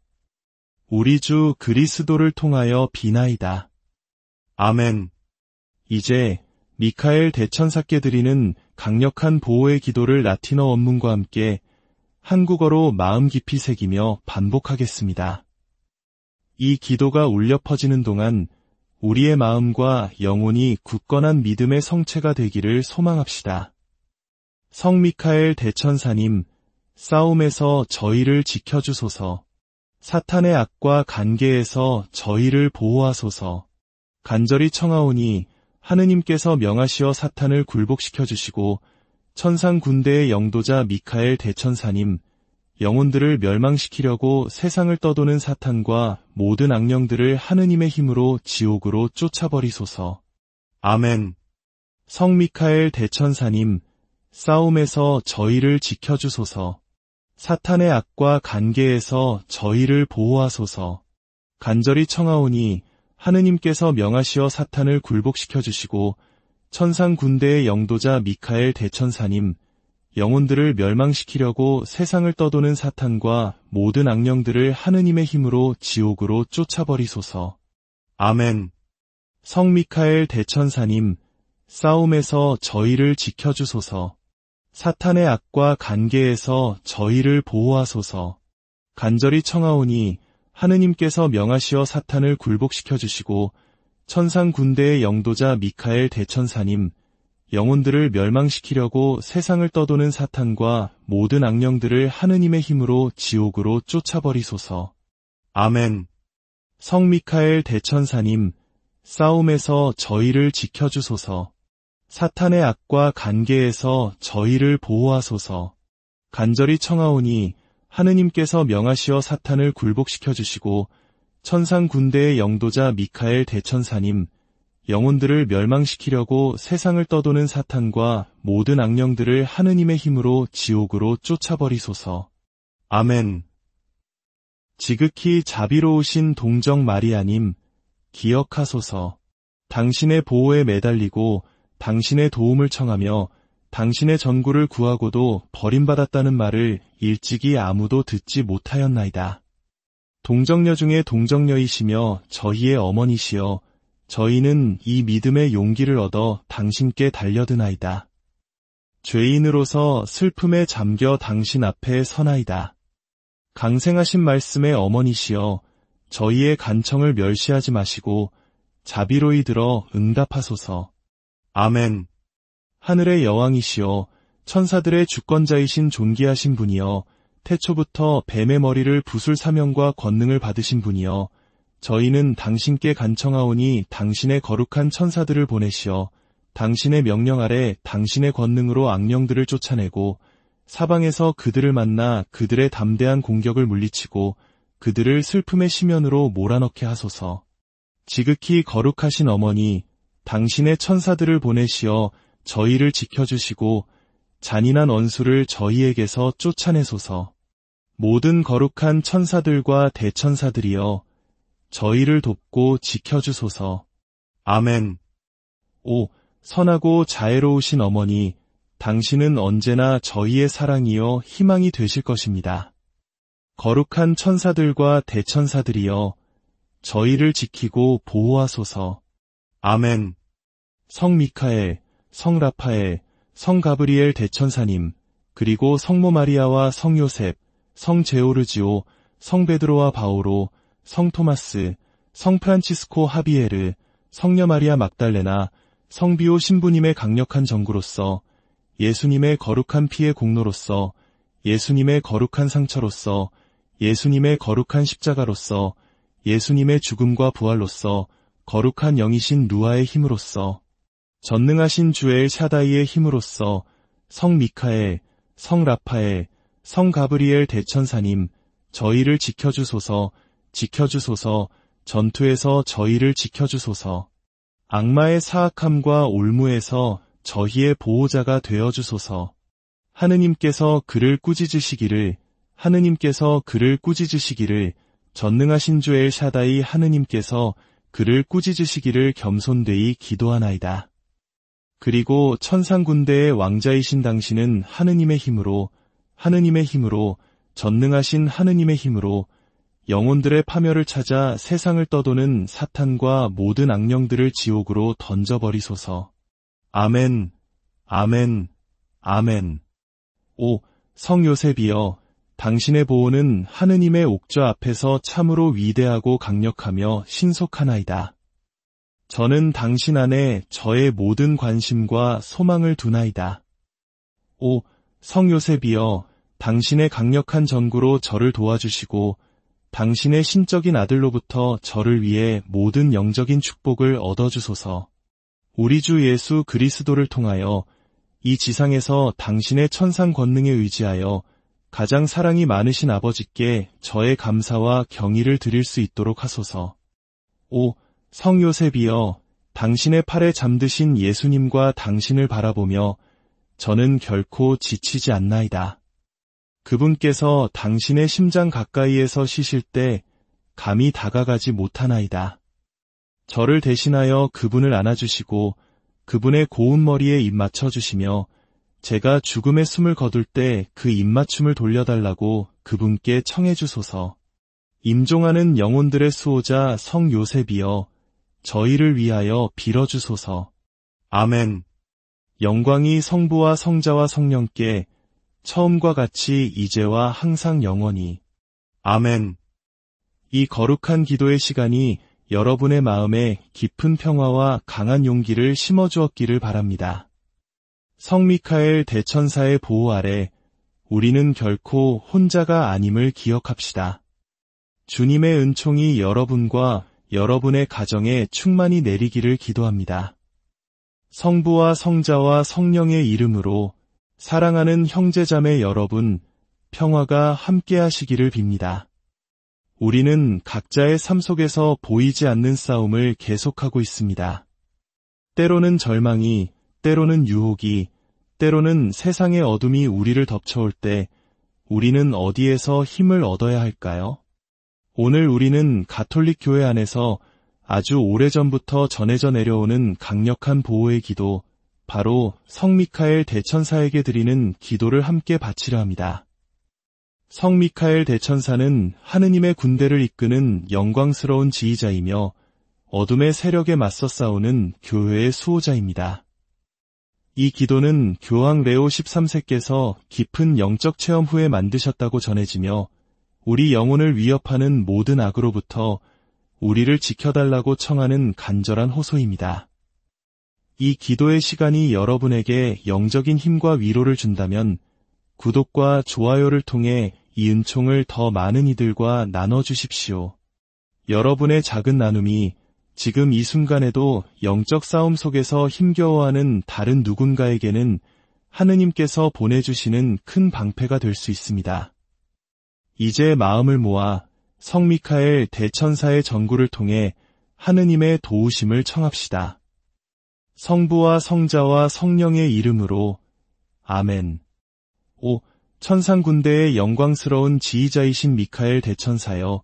A: 우리 주 그리스도를 통하여 비나이다. 아멘. 이제 미카엘 대천사께 드리는 강력한 보호의 기도를 라틴어 원문과 함께 한국어로 마음 깊이 새기며 반복하겠습니다. 이 기도가 울려 퍼지는 동안 우리의 마음과 영혼이 굳건한 믿음의 성체가 되기를 소망합시다. 성 미카엘 대천사님, 싸움에서 저희를 지켜주소서. 사탄의 악과 간계에서 저희를 보호하소서. 간절히 청하오니 하느님께서 명하시어 사탄을 굴복시켜 주시고 천상 군대의 영도자 미카엘 대천사님, 영혼들을 멸망시키려고 세상을 떠도는 사탄과 모든 악령들을 하느님의 힘으로 지옥으로 쫓아버리소서. 아멘. 성 미카엘 대천사님, 싸움에서 저희를 지켜주소서. 사탄의 악과 간계에서 저희를 보호하소서. 간절히 청하오니 하느님께서 명하시어 사탄을 굴복시켜 주시고 천상 군대의 영도자 미카엘 대천사님, 영혼들을 멸망시키려고 세상을 떠도는 사탄과 모든 악령들을 하느님의 힘으로 지옥으로 쫓아버리소서. 아멘. 성 미카엘 대천사님, 싸움에서 저희를 지켜주소서. 사탄의 악과 간계에서 저희를 보호하소서. 간절히 청하오니 하느님께서 명하시어 사탄을 굴복시켜 주시고 천상 군대의 영도자 미카엘 대천사님, 영혼들을 멸망시키려고 세상을 떠도는 사탄과 모든 악령들을 하느님의 힘으로 지옥으로 쫓아버리소서. 아멘. 성 미카엘 대천사님, 싸움에서 저희를 지켜주소서. 사탄의 악과 간계에서 저희를 보호하소서. 간절히 청하오니 하느님께서 명하시어 사탄을 굴복시켜 주시고 천상 군대의 영도자 미카엘 대천사님, 영혼들을 멸망시키려고 세상을 떠도는 사탄과 모든 악령들을 하느님의 힘으로 지옥으로 쫓아버리소서. 아멘. 지극히 자비로우신 동정 마리아님, 기억하소서. 당신의 보호에 매달리고 당신의 도움을 청하며 당신의 전구를 구하고도 버림받았다는 말을 일찍이 아무도 듣지 못하였나이다. 동정녀 중에 동정녀이시며 저희의 어머니시여, 저희는 이 믿음의 용기를 얻어 당신께 달려드나이다. 죄인으로서 슬픔에 잠겨 당신 앞에 서나이다. 강생하신 말씀의 어머니시여, 저희의 간청을 멸시하지 마시고 자비로이 들어 응답하소서. 아멘. 하늘의 여왕이시여, 천사들의 주권자이신 존귀하신 분이여, 태초부터 뱀의 머리를 부술 사명과 권능을 받으신 분이여, 저희는 당신께 간청하오니 당신의 거룩한 천사들을 보내시어 당신의 명령 아래 당신의 권능으로 악령들을 쫓아내고 사방에서 그들을 만나 그들의 담대한 공격을 물리치고 그들을 슬픔의 심연으로 몰아넣게 하소서. 지극히 거룩하신 어머니, 당신의 천사들을 보내시어 저희를 지켜주시고 잔인한 원수를 저희에게서 쫓아내소서. 모든 거룩한 천사들과 대천사들이여 저희를 돕고 지켜주소서. 아멘. 오, 선하고 자애로우신 어머니, 당신은 언제나 저희의 사랑이요 희망이 되실 것입니다. 거룩한 천사들과 대천사들이여 저희를 지키고 보호하소서. 아멘. 성 미카엘, 성 라파엘, 성 가브리엘 대천사님, 그리고 성모 마리아와 성 요셉, 성 제오르지오, 성 베드로와 바오로, 성 토마스, 성 프란치스코 하비에르, 성녀 마리아 막달레나, 성비오 신부님의 강력한 전구로서, 예수님의 거룩한 피의 공로로서, 예수님의 거룩한 상처로서, 예수님의 거룩한 십자가로서, 예수님의 죽음과 부활로서, 거룩한 영이신 루아의 힘으로써, 전능하신 주엘 샤다이의 힘으로써, 성 미카엘, 성 라파엘, 성 가브리엘 대천사님, 저희를 지켜주소서, 지켜주소서, 전투에서 저희를 지켜주소서. 악마의 사악함과 올무에서 저희의 보호자가 되어주소서. 하느님께서 그를 꾸짖으시기를, 하느님께서 그를 꾸짖으시기를, 전능하신 주엘 샤다이 하느님께서 그를 꾸짖으시기를 겸손되이 기도하나이다. 그리고 천상군대의 왕자이신 당신은 하느님의 힘으로, 하느님의 힘으로, 전능하신 하느님의 힘으로 영혼들의 파멸을 찾아 세상을 떠도는 사탄과 모든 악령들을 지옥으로 던져버리소서. 아멘, 아멘, 아멘. 오, 성 요셉이여, 당신의 보호는 하느님의 옥좌 앞에서 참으로 위대하고 강력하며 신속하나이다. 저는 당신 안에 저의 모든 관심과 소망을 두나이다. 오, 성 요셉이여, 당신의 강력한 전구로 저를 도와주시고 당신의 신적인 아들로부터 저를 위해 모든 영적인 축복을 얻어주소서. 우리 주 예수 그리스도를 통하여 이 지상에서 당신의 천상 권능에 의지하여 가장 사랑이 많으신 아버지께 저의 감사와 경의를 드릴 수 있도록 하소서. 오, 성 요셉이여, 당신의 팔에 잠드신 예수님과 당신을 바라보며 저는 결코 지치지 않나이다. 그분께서 당신의 심장 가까이에서 쉬실 때 감히 다가가지 못하나이다. 저를 대신하여 그분을 안아주시고 그분의 고운 머리에 입 맞춰주시며 제가 죽음의 숨을 거둘 때 그 입맞춤을 돌려달라고 그분께 청해주소서. 임종하는 영혼들의 수호자 성 요셉이여, 저희를 위하여 빌어주소서. 아멘. 영광이 성부와 성자와 성령께 처음과 같이 이제와 항상 영원히. 아멘. 이 거룩한 기도의 시간이 여러분의 마음에 깊은 평화와 강한 용기를 심어주었기를 바랍니다. 성 미카엘 대천사의 보호 아래 우리는 결코 혼자가 아님을 기억합시다. 주님의 은총이 여러분과 여러분의 가정에 충만히 내리기를 기도합니다. 성부와 성자와 성령의 이름으로 사랑하는 형제자매 여러분, 평화가 함께하시기를 빕니다. 우리는 각자의 삶 속에서 보이지 않는 싸움을 계속하고 있습니다. 때로는 절망이, 때로는 유혹이, 때로는 세상의 어둠이 우리를 덮쳐올 때 우리는 어디에서 힘을 얻어야 할까요? 오늘 우리는 가톨릭 교회 안에서 아주 오래전부터 전해져 내려오는 강력한 보호의 기도, 바로 성 미카엘 대천사에게 드리는 기도를 함께 바치려 합니다. 성 미카엘 대천사는 하느님의 군대를 이끄는 영광스러운 지휘자이며 어둠의 세력에 맞서 싸우는 교회의 수호자입니다. 이 기도는 교황 레오 13세께서 깊은 영적 체험 후에 만드셨다고 전해지며 우리 영혼을 위협하는 모든 악으로부터 우리를 지켜달라고 청하는 간절한 호소입니다. 이 기도의 시간이 여러분에게 영적인 힘과 위로를 준다면 구독과 좋아요를 통해 이 은총을 더 많은 이들과 나눠주십시오. 여러분의 작은 나눔이 지금 이 순간에도 영적 싸움 속에서 힘겨워하는 다른 누군가에게는 하느님께서 보내주시는 큰 방패가 될 수 있습니다. 이제 마음을 모아 성 미카엘 대천사의 전구를 통해 하느님의 도우심을 청합시다. 성부와 성자와 성령의 이름으로 아멘. 5. 천상군대의 영광스러운 지휘자이신 미카엘 대천사여,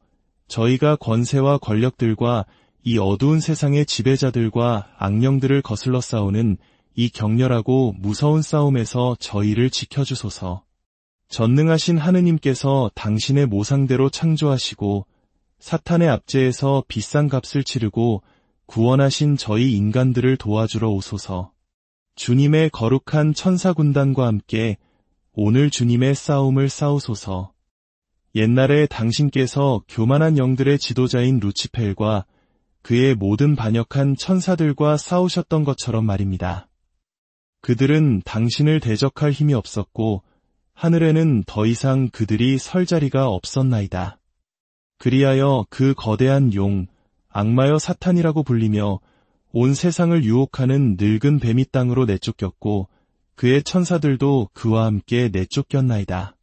A: 저희가 권세와 권력들과 이 어두운 세상의 지배자들과 악령들을 거슬러 싸우는 이 격렬하고 무서운 싸움에서 저희를 지켜주소서. 전능하신 하느님께서 당신의 모상대로 창조하시고 사탄의 압제에서 비싼 값을 치르고 구원하신 저희 인간들을 도와주러 오소서. 주님의 거룩한 천사군단과 함께 오늘 주님의 싸움을 싸우소서. 옛날에 당신께서 교만한 영들의 지도자인 루치펠과 그의 모든 반역한 천사들과 싸우셨던 것처럼 말입니다. 그들은 당신을 대적할 힘이 없었고 하늘에는 더 이상 그들이 설 자리가 없었나이다. 그리하여 그 거대한 용, 악마여 사탄이라고 불리며 온 세상을 유혹하는 늙은 뱀이 땅으로 내쫓겼고 그의 천사들도 그와 함께 내쫓겼나이다.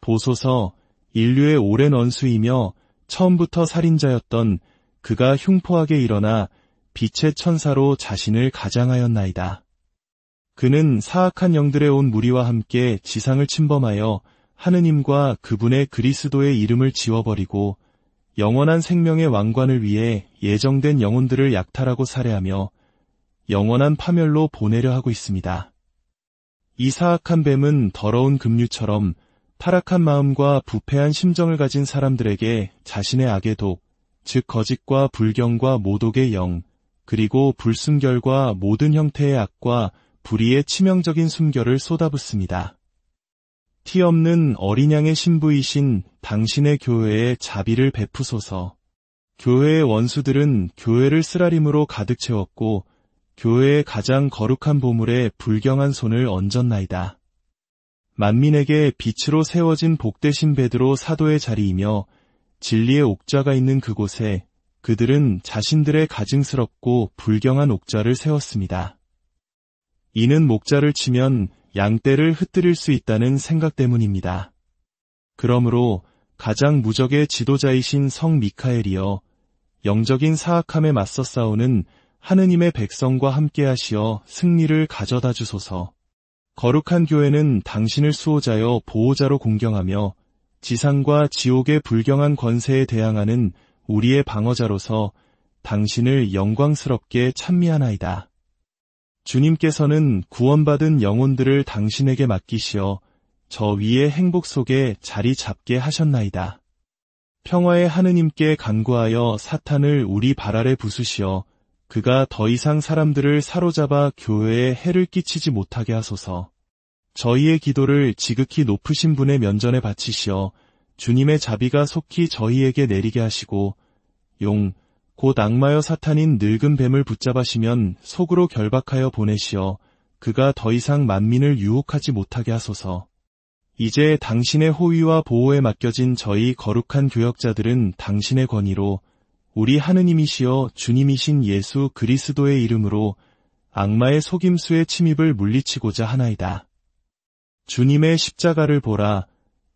A: 보소서, 인류의 오랜 원수이며 처음부터 살인자였던 그가 흉포하게 일어나 빛의 천사로 자신을 가장하였나이다. 그는 사악한 영들의 온 무리와 함께 지상을 침범하여 하느님과 그분의 그리스도의 이름을 지워버리고 영원한 생명의 왕관을 위해 예정된 영혼들을 약탈하고 살해하며 영원한 파멸로 보내려 하고 있습니다. 이 사악한 뱀은 더러운 급류처럼 타락한 마음과 부패한 심정을 가진 사람들에게 자신의 악의 독, 즉 거짓과 불경과 모독의 영, 그리고 불순결과 모든 형태의 악과 불의의 치명적인 순결을 쏟아붓습니다. 티 없는 어린 양의 신부이신 당신의 교회에 자비를 베푸소서. 교회의 원수들은 교회를 쓰라림으로 가득 채웠고 교회의 가장 거룩한 보물에 불경한 손을 얹었나이다. 만민에게 빛으로 세워진 복되신 베드로 사도의 자리이며 진리의 옥좌가 있는 그곳에 그들은 자신들의 가증스럽고 불경한 옥좌를 세웠습니다. 이는 목자를 치면 양떼를 흩뜨릴 수 있다는 생각 때문입니다. 그러므로 가장 무적의 지도자이신 성 미카엘이여, 영적인 사악함에 맞서 싸우는 하느님의 백성과 함께하시어 승리를 가져다 주소서. 거룩한 교회는 당신을 수호자여 보호자로 공경하며 지상과 지옥의 불경한 권세에 대항하는 우리의 방어자로서 당신을 영광스럽게 찬미하나이다. 주님께서는 구원받은 영혼들을 당신에게 맡기시어 저 위의 행복 속에 자리 잡게 하셨나이다. 평화의 하느님께 간구하여 사탄을 우리 발 아래 부수시어 그가 더 이상 사람들을 사로잡아 교회에 해를 끼치지 못하게 하소서. 저희의 기도를 지극히 높으신 분의 면전에 바치시어 주님의 자비가 속히 저희에게 내리게 하시고 용, 곧 악마여 사탄인 늙은 뱀을 붙잡으시면 속으로 결박하여 보내시어 그가 더 이상 만민을 유혹하지 못하게 하소서. 이제 당신의 호위와 보호에 맡겨진 저희 거룩한 교역자들은 당신의 권위로 우리 하느님이시여 주님이신 예수 그리스도의 이름으로 악마의 속임수의 침입을 물리치고자 하나이다. 주님의 십자가를 보라.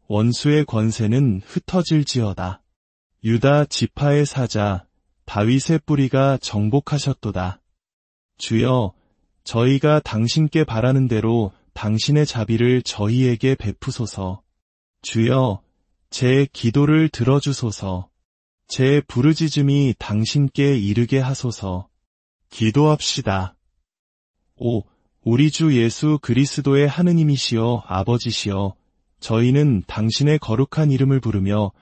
A: 원수의 권세는 흩어질지어다. 유다 지파의 사자 다윗의 뿌리가 정복하셨도다. 주여, 저희가 당신께 바라는 대로 당신의 자비를 저희에게 베푸소서. 주여, 제 기도를 들어주소서. 제 부르짖음이 당신께 이르게 하소서. 기도합시다. 5. 우리 주 예수 그리스도의 하느님이시여 아버지시여, 저희는 당신의 거룩한 이름을 부르며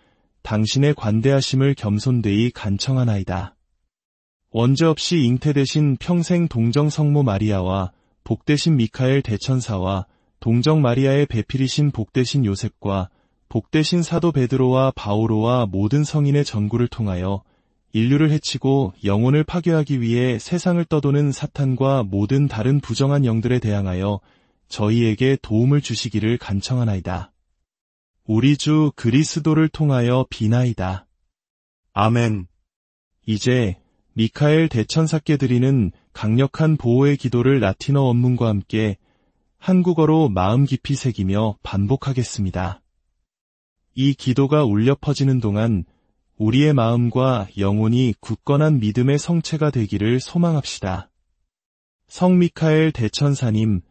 A: 당신의 관대하심을 겸손되이 간청하나이다. 원죄 없이 잉태되신 평생 동정 성모 마리아와 복되신 미카엘 대천사와 동정 마리아의 배필이신 복되신 요셉과 복되신 사도 베드로와 바오로와 모든 성인의 전구를 통하여 인류를 해치고 영혼을 파괴하기 위해 세상을 떠도는 사탄과 모든 다른 부정한 영들에 대항하여 저희에게 도움을 주시기를 간청하나이다. 우리 주 그리스도를 통하여 비나이다. 아멘. 이제 미카엘 대천사께 드리는 강력한 보호의 기도를 라틴어 원문과 함께 한국어로 마음 깊이 새기며 반복하겠습니다. 이 기도가 울려 퍼지는 동안 우리의 마음과 영혼이 굳건한 믿음의 성체가 되기를 소망합시다. 성 미카엘 대천사님,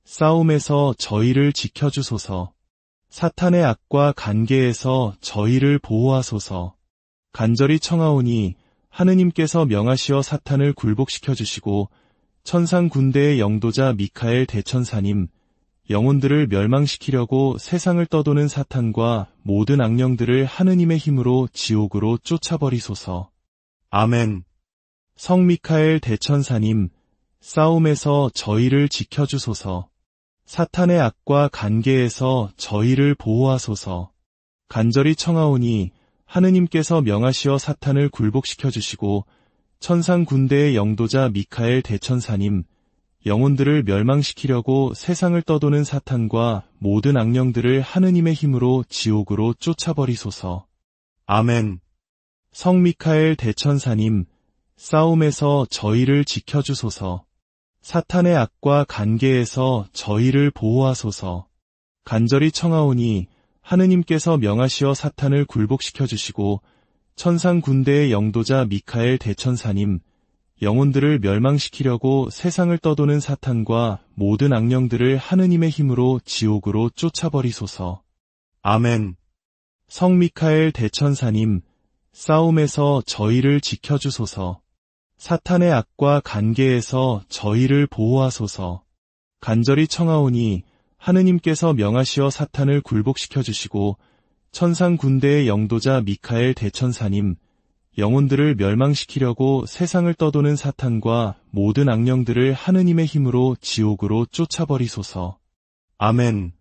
A: 싸움에서 저희를 지켜주소서. 사탄의 악과 관계에서 저희를 보호하소서. 간절히 청하오니 하느님께서 명하시어 사탄을 굴복시켜 주시고 천상 군대의 영도자 미카엘 대천사님, 영혼들을 멸망시키려고 세상을 떠도는 사탄과 모든 악령들을 하느님의 힘으로 지옥으로 쫓아버리소서. 아멘. 성 미카엘 대천사님, 싸움에서 저희를 지켜주소서. 사탄의 악과 관계에서 저희를 보호하소서. 간절히 청하오니 하느님께서 명하시어 사탄을 굴복시켜 주시고 천상 군대의 영도자 미카엘 대천사님, 영혼들을 멸망시키려고 세상을 떠도는 사탄과 모든 악령들을 하느님의 힘으로 지옥으로 쫓아버리소서. 아멘. 성 미카엘 대천사님, 싸움에서 저희를 지켜주소서. 사탄의 악과 관계에서 저희를 보호하소서. 간절히 청하오니 하느님께서 명하시어 사탄을 굴복시켜 주시고 천상 군대의 영도자 미카엘 대천사님, 영혼들을 멸망시키려고 세상을 떠도는 사탄과 모든 악령들을 하느님의 힘으로 지옥으로 쫓아버리소서. 아멘. 성 미카엘 대천사님, 싸움에서 저희를 지켜주소서. 사탄의 악과 관계에서 저희를 보호하소서. 간절히 청하오니 하느님께서 명하시어 사탄을 굴복시켜 주시고 천상 군대의 영도자 미카엘 대천사님, 영혼들을 멸망시키려고 세상을 떠도는 사탄과 모든 악령들을 하느님의 힘으로 지옥으로 쫓아버리소서. 아멘.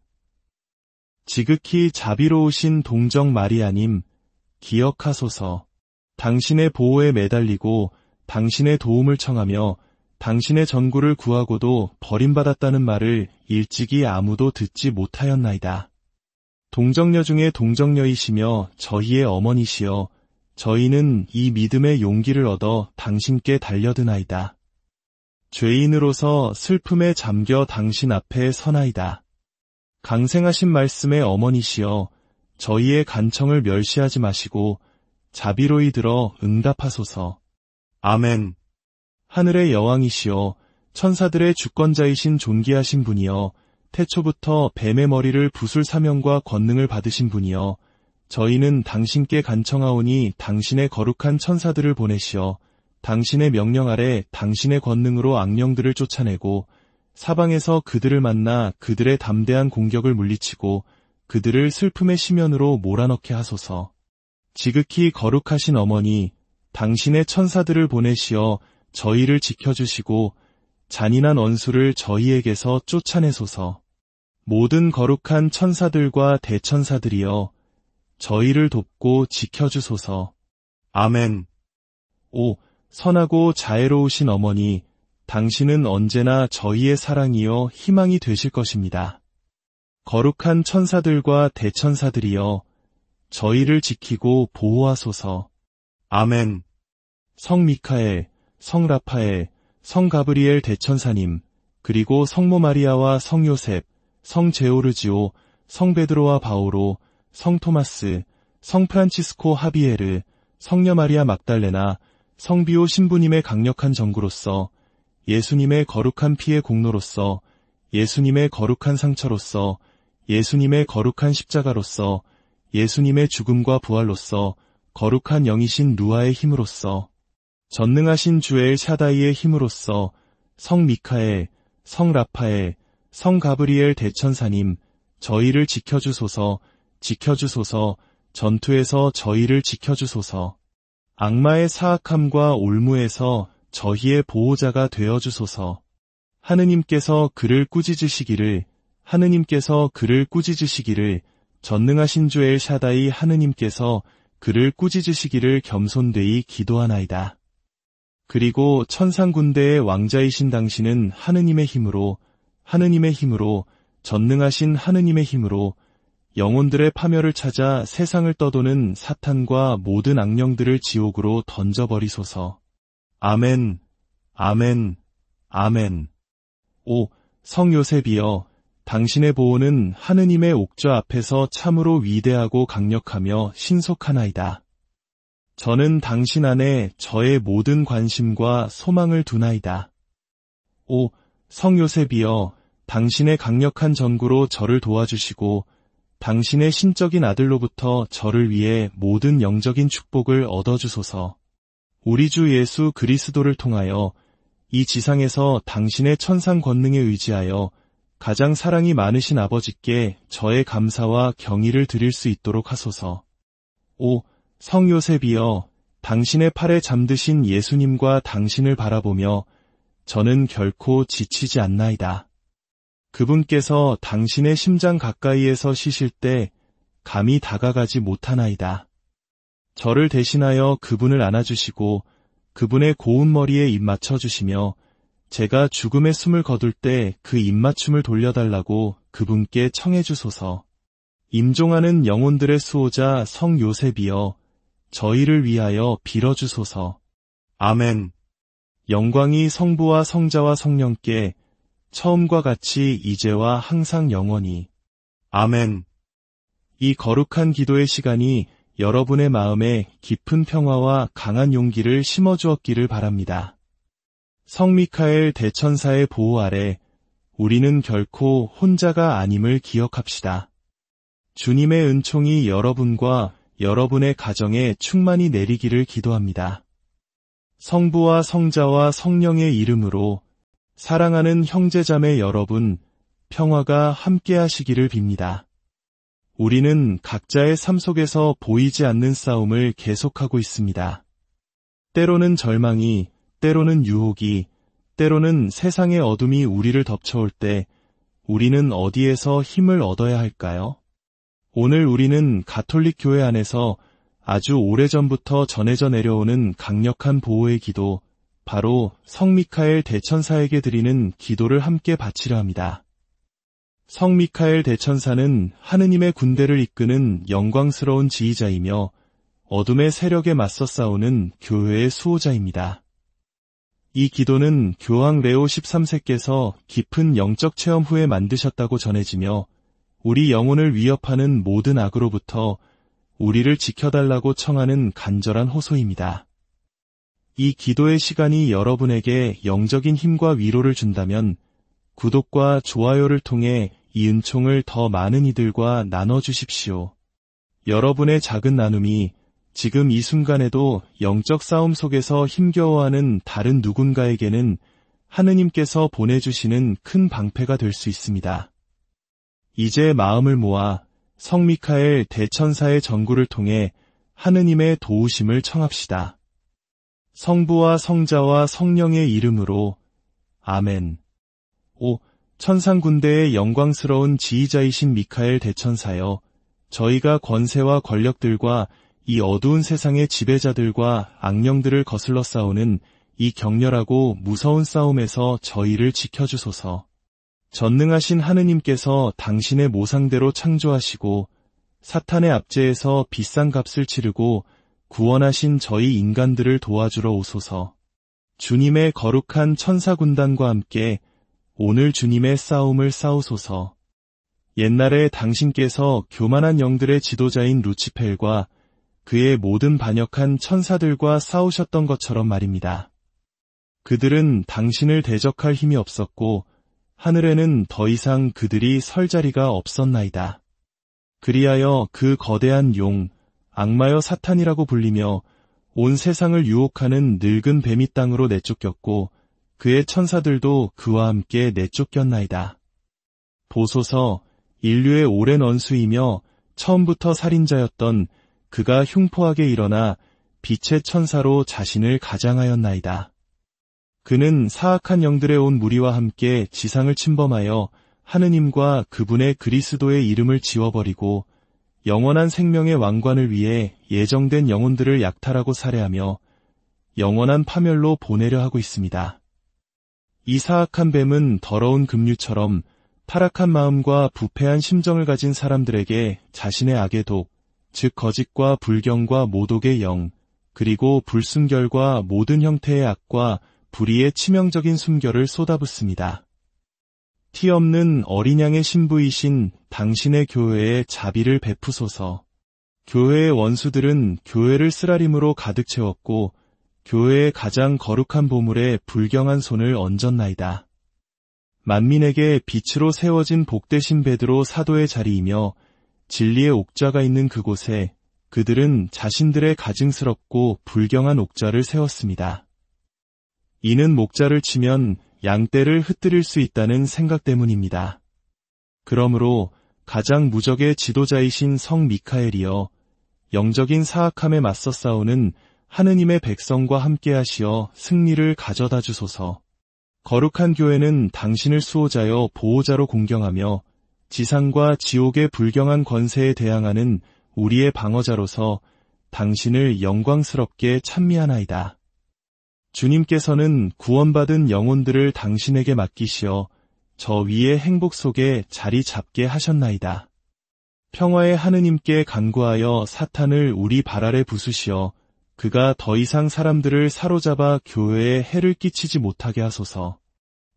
A: 지극히 자비로우신 동정 마리아님, 기억하소서. 당신의 보호에 매달리고 당신의 도움을 청하며 당신의 전구를 구하고도 버림받았다는 말을 일찍이 아무도 듣지 못하였나이다. 동정녀 중에 동정녀이시며 저희의 어머니시여, 저희는 이 믿음의 용기를 얻어 당신께 달려드나이다. 죄인으로서 슬픔에 잠겨 당신 앞에 서나이다. 강생하신 말씀의 어머니시여, 저희의 간청을 멸시하지 마시고 자비로이 들어 응답하소서. 아멘. 하늘의 여왕이시여, 천사들의 주권자이신 존귀하신 분이여, 태초부터 뱀의 머리를 부술 사명과 권능을 받으신 분이여, 저희는 당신께 간청하오니 당신의 거룩한 천사들을 보내시어 당신의 명령 아래 당신의 권능으로 악령들을 쫓아내고 사방에서 그들을 만나 그들의 담대한 공격을 물리치고 그들을 슬픔의 심연으로 몰아넣게 하소서. 지극히 거룩하신 어머니, 당신의 천사들을 보내시어 저희를 지켜주시고 잔인한 원수를 저희에게서 쫓아내소서. 모든 거룩한 천사들과 대천사들이여, 저희를 돕고 지켜주소서. 아멘. 오, 선하고 자애로우신 어머니, 당신은 언제나 저희의 사랑이요 희망이 되실 것입니다. 거룩한 천사들과 대천사들이여, 저희를 지키고 보호하소서. 아멘. 성 미카엘, 성 라파엘, 성 가브리엘 대천사님, 그리고 성모 마리아와 성 요셉, 성 제오르지오, 성 베드로와 바오로, 성 토마스, 성 프란치스코 하비에르, 성녀 마리아 막달레나, 성비오 신부님의 강력한 전구로서, 예수님의 거룩한 피의 공로로서, 예수님의 거룩한 상처로서, 예수님의 거룩한 십자가로서, 예수님의 죽음과 부활로서, 거룩한 영이신 루아의 힘으로써, 전능하신 주엘 샤다이의 힘으로써, 성 미카엘, 성 라파엘, 성 가브리엘 대천사님, 저희를 지켜주소서, 지켜주소서, 전투에서 저희를 지켜주소서. 악마의 사악함과 올무에서 저희의 보호자가 되어주소서. 하느님께서 그를 꾸짖으시기를, 하느님께서 그를 꾸짖으시기를, 전능하신 주 엘 샤다이 하느님께서 그를 꾸짖으시기를 겸손되이 기도하나이다. 그리고 천상군대의 왕자이신 당신은 하느님의 힘으로, 전능하신 하느님의 힘으로 영혼들의 파멸을 찾아 세상을 떠도는 사탄과 모든 악령들을 지옥으로 던져버리소서. 아멘, 아멘, 아멘. 오, 성 요셉이여, 당신의 보호는 하느님의 옥좌 앞에서 참으로 위대하고 강력하며 신속하나이다. 저는 당신 안에 저의 모든 관심과 소망을 두나이다. 오, 성 요셉이여, 당신의 강력한 전구로 저를 도와주시고 당신의 신적인 아들로부터 저를 위해 모든 영적인 축복을 얻어주소서. 우리 주 예수 그리스도를 통하여 이 지상에서 당신의 천상 권능에 의지하여 가장 사랑이 많으신 아버지께 저의 감사와 경의를 드릴 수 있도록 하소서. 오, 성 요셉이여, 당신의 팔에 잠드신 예수님과 당신을 바라보며 저는 결코 지치지 않나이다. 그분께서 당신의 심장 가까이에서 쉬실 때 감히 다가가지 못하나이다. 저를 대신하여 그분을 안아주시고 그분의 고운 머리에 입 맞춰주시며 제가 죽음의 숨을 거둘 때 그 입맞춤을 돌려달라고 그분께 청해주소서. 임종하는 영혼들의 수호자 성 요셉이여, 저희를 위하여 빌어주소서. 아멘. 영광이 성부와 성자와 성령께 처음과 같이 이제와 항상 영원히. 아멘. 이 거룩한 기도의 시간이 여러분의 마음에 깊은 평화와 강한 용기를 심어주었기를 바랍니다. 성 미카엘 대천사의 보호 아래 우리는 결코 혼자가 아님을 기억합시다. 주님의 은총이 여러분과 여러분의 가정에 충만히 내리기를 기도합니다. 성부와 성자와 성령의 이름으로 사랑하는 형제자매 여러분, 평화가 함께하시기를 빕니다. 우리는 각자의 삶 속에서 보이지 않는 싸움을 계속하고 있습니다. 때로는 절망이, 때로는 유혹이, 때로는 세상의 어둠이 우리를 덮쳐올 때 우리는 어디에서 힘을 얻어야 할까요? 오늘 우리는 가톨릭 교회 안에서 아주 오래전부터 전해져 내려오는 강력한 보호의 기도, 바로 성 미카엘 대천사에게 드리는 기도를 함께 바치려 합니다. 성 미카엘 대천사는 하느님의 군대를 이끄는 영광스러운 지휘자이며 어둠의 세력에 맞서 싸우는 교회의 수호자입니다. 이 기도는 교황 레오 13세께서 깊은 영적 체험 후에 만드셨다고 전해지며 우리 영혼을 위협하는 모든 악으로부터 우리를 지켜달라고 청하는 간절한 호소입니다. 이 기도의 시간이 여러분에게 영적인 힘과 위로를 준다면 구독과 좋아요를 통해 이 은총을 더 많은 이들과 나눠주십시오. 여러분의 작은 나눔이 지금 이 순간에도 영적 싸움 속에서 힘겨워하는 다른 누군가에게는 하느님께서 보내주시는 큰 방패가 될 수 있습니다. 이제 마음을 모아 성 미카엘 대천사의 전구를 통해 하느님의 도우심을 청합시다. 성부와 성자와 성령의 이름으로 아멘. 오, 천상군대의 영광스러운 지휘자이신 미카엘 대천사여, 저희가 권세와 권력들과 이 어두운 세상의 지배자들과 악령들을 거슬러 싸우는 이 격렬하고 무서운 싸움에서 저희를 지켜주소서. 전능하신 하느님께서 당신의 모상대로 창조하시고 사탄의 압제에서 비싼 값을 치르고 구원하신 저희 인간들을 도와주러 오소서. 주님의 거룩한 천사군단과 함께 오늘 주님의 싸움을 싸우소서. 옛날에 당신께서 교만한 영들의 지도자인 루치펠과 그의 모든 반역한 천사들과 싸우셨던 것처럼 말입니다. 그들은 당신을 대적할 힘이 없었고 하늘에는 더 이상 그들이 설 자리가 없었나이다. 그리하여 그 거대한 용, 악마여 사탄이라고 불리며 온 세상을 유혹하는 늙은 뱀이 땅으로 내쫓겼고 그의 천사들도 그와 함께 내쫓겼나이다. 보소서, 인류의 오랜 원수이며 처음부터 살인자였던 그가 흉포하게 일어나 빛의 천사로 자신을 가장하였나이다. 그는 사악한 영들의 온 무리와 함께 지상을 침범하여 하느님과 그분의 그리스도의 이름을 지워버리고 영원한 생명의 왕관을 위해 예정된 영혼들을 약탈하고 살해하며 영원한 파멸로 보내려 하고 있습니다. 이 사악한 뱀은 더러운 급류처럼 타락한 마음과 부패한 심정을 가진 사람들에게 자신의 악의 독, 즉 거짓과 불경과 모독의 영, 그리고 불순결과 모든 형태의 악과 불의의 치명적인 순결을 쏟아붓습니다. 티 없는 어린 양의 신부이신 당신의 교회에 자비를 베푸소서. 교회의 원수들은 교회를 쓰라림으로 가득 채웠고 교회의 가장 거룩한 보물에 불경한 손을 얹었나이다. 만민에게 빛으로 세워진 복되신 베드로 사도의 자리이며 진리의 옥좌가 있는 그곳에 그들은 자신들의 가증스럽고 불경한 옥좌를 세웠습니다. 이는 목자를 치면 양떼를 흩뜨릴 수 있다는 생각 때문입니다. 그러므로 가장 무적의 지도자이신 성 미카엘이여 영적인 사악함에 맞서 싸우는 하느님의 백성과 함께하시어 승리를 가져다 주소서. 거룩한 교회는 당신을 수호자여 보호자로 공경하며 지상과 지옥의 불경한 권세에 대항하는 우리의 방어자로서 당신을 영광스럽게 찬미하나이다. 주님께서는 구원받은 영혼들을 당신에게 맡기시어 저 위의 행복 속에 자리 잡게 하셨나이다. 평화의 하느님께 간구하여 사탄을 우리 발 아래 부수시어 그가 더 이상 사람들을 사로잡아 교회에 해를 끼치지 못하게 하소서.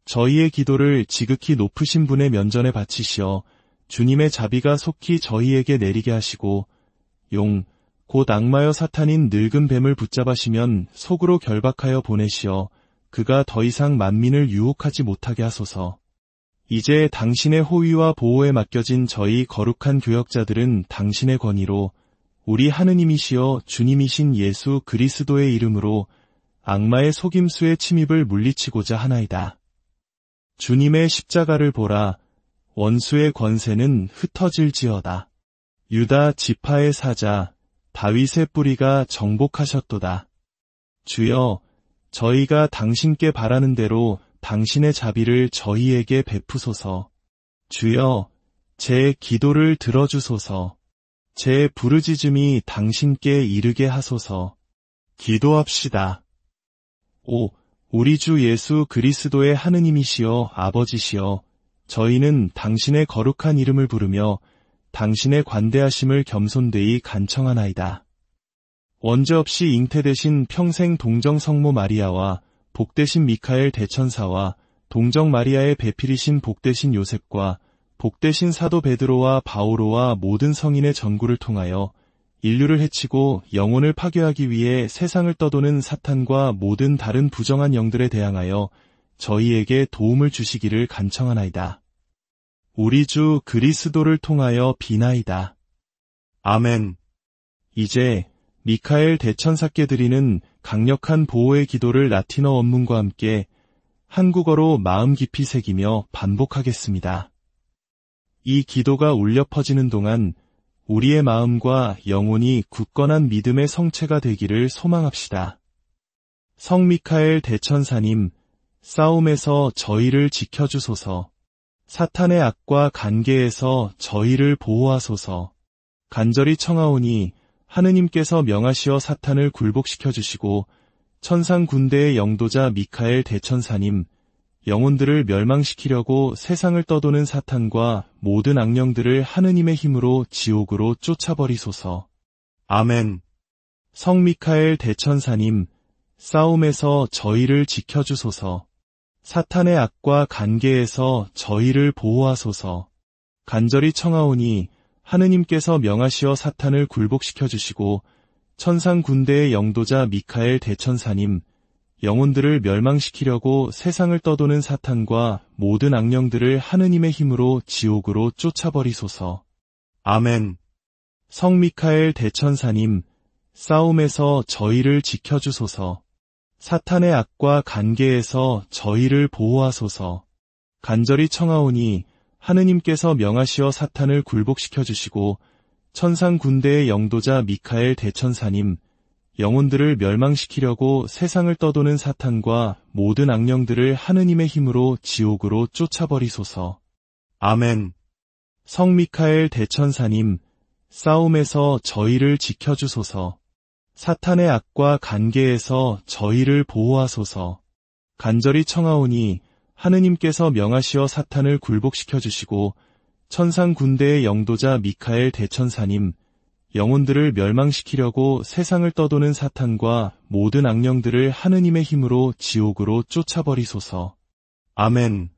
A: 저희의 기도를 지극히 높으신 분의 면전에 바치시어 주님의 자비가 속히 저희에게 내리게 하시고 곧 악마여 사탄인 늙은 뱀을 붙잡으시면 속으로 결박하여 보내시어 그가 더 이상 만민을 유혹하지 못하게 하소서. 이제 당신의 호위와 보호에 맡겨진 저희 거룩한 교역자들은 당신의 권위로 우리 하느님이시여 주님이신 예수 그리스도의 이름으로 악마의 속임수의 침입을 물리치고자 하나이다. 주님의 십자가를 보라. 원수의 권세는 흩어질지어다. 유다 지파의 사자 다윗의 뿌리가 정복하셨도다. 주여, 저희가 당신께 바라는 대로 당신의 자비를 저희에게 베푸소서. 주여, 제 기도를 들어주소서. 제 부르짖음이 당신께 이르게 하소서. 기도합시다. 우리 주 예수 그리스도의 하느님이시여 아버지시여, 저희는 당신의 거룩한 이름을 부르며 당신의 관대하심을 겸손되이 간청하나이다. 원죄 없이 잉태되신 평생 동정 성모 마리아와 복되신 미카엘 대천사와 동정 마리아의 배필이신 복되신 요셉과 복되신 사도 베드로와 바오로와 모든 성인의 전구를 통하여 인류를 해치고 영혼을 파괴하기 위해 세상을 떠도는 사탄과 모든 다른 부정한 영들에 대항하여 저희에게 도움을 주시기를 간청하나이다. 우리 주 그리스도를 통하여 비나이다. 아멘. 이제 미카엘 대천사께 드리는 강력한 보호의 기도를 라틴어 원문과 함께 한국어로 마음 깊이 새기며 반복하겠습니다. 이 기도가 울려 퍼지는 동안 우리의 마음과 영혼이 굳건한 믿음의 성체가 되기를 소망합시다. 성 미카엘 대천사님, 싸움에서 저희를 지켜주소서. 사탄의 악과 간계에서 저희를 보호하소서. 간절히 청하오니 하느님께서 명하시어 사탄을 굴복시켜 주시고 천상 군대의 영도자 미카엘 대천사님, 영혼들을 멸망시키려고 세상을 떠도는 사탄과 모든 악령들을 하느님의 힘으로 지옥으로 쫓아버리소서. 아멘. 성 미카엘 대천사님, 싸움에서 저희를 지켜주소서. 사탄의 악과 간계에서 저희를 보호하소서. 간절히 청하오니 하느님께서 명하시어 사탄을 굴복시켜 주시고 천상 군대의 영도자 미카엘 대천사님, 영혼들을 멸망시키려고 세상을 떠도는 사탄과 모든 악령들을 하느님의 힘으로 지옥으로 쫓아버리소서. 아멘. 성 미카엘 대천사님, 싸움에서 저희를 지켜주소서. 사탄의 악과 간계에서 저희를 보호하소서. 간절히 청하오니 하느님께서 명하시어 사탄을 굴복시켜 주시고 천상 군대의 영도자 미카엘 대천사님, 영혼들을 멸망시키려고 세상을 떠도는 사탄과 모든 악령들을 하느님의 힘으로 지옥으로 쫓아버리소서. 아멘. 성 미카엘 대천사님, 싸움에서 저희를 지켜주소서. 사탄의 악과 간계에서 저희를 보호하소서. 간절히 청하오니 하느님께서 명하시어 사탄을 굴복시켜 주시고 천상 군대의 영도자 미카엘 대천사님, 영혼들을 멸망시키려고 세상을 떠도는 사탄과 모든 악령들을 하느님의 힘으로 지옥으로 쫓아버리소서.
B: 아멘.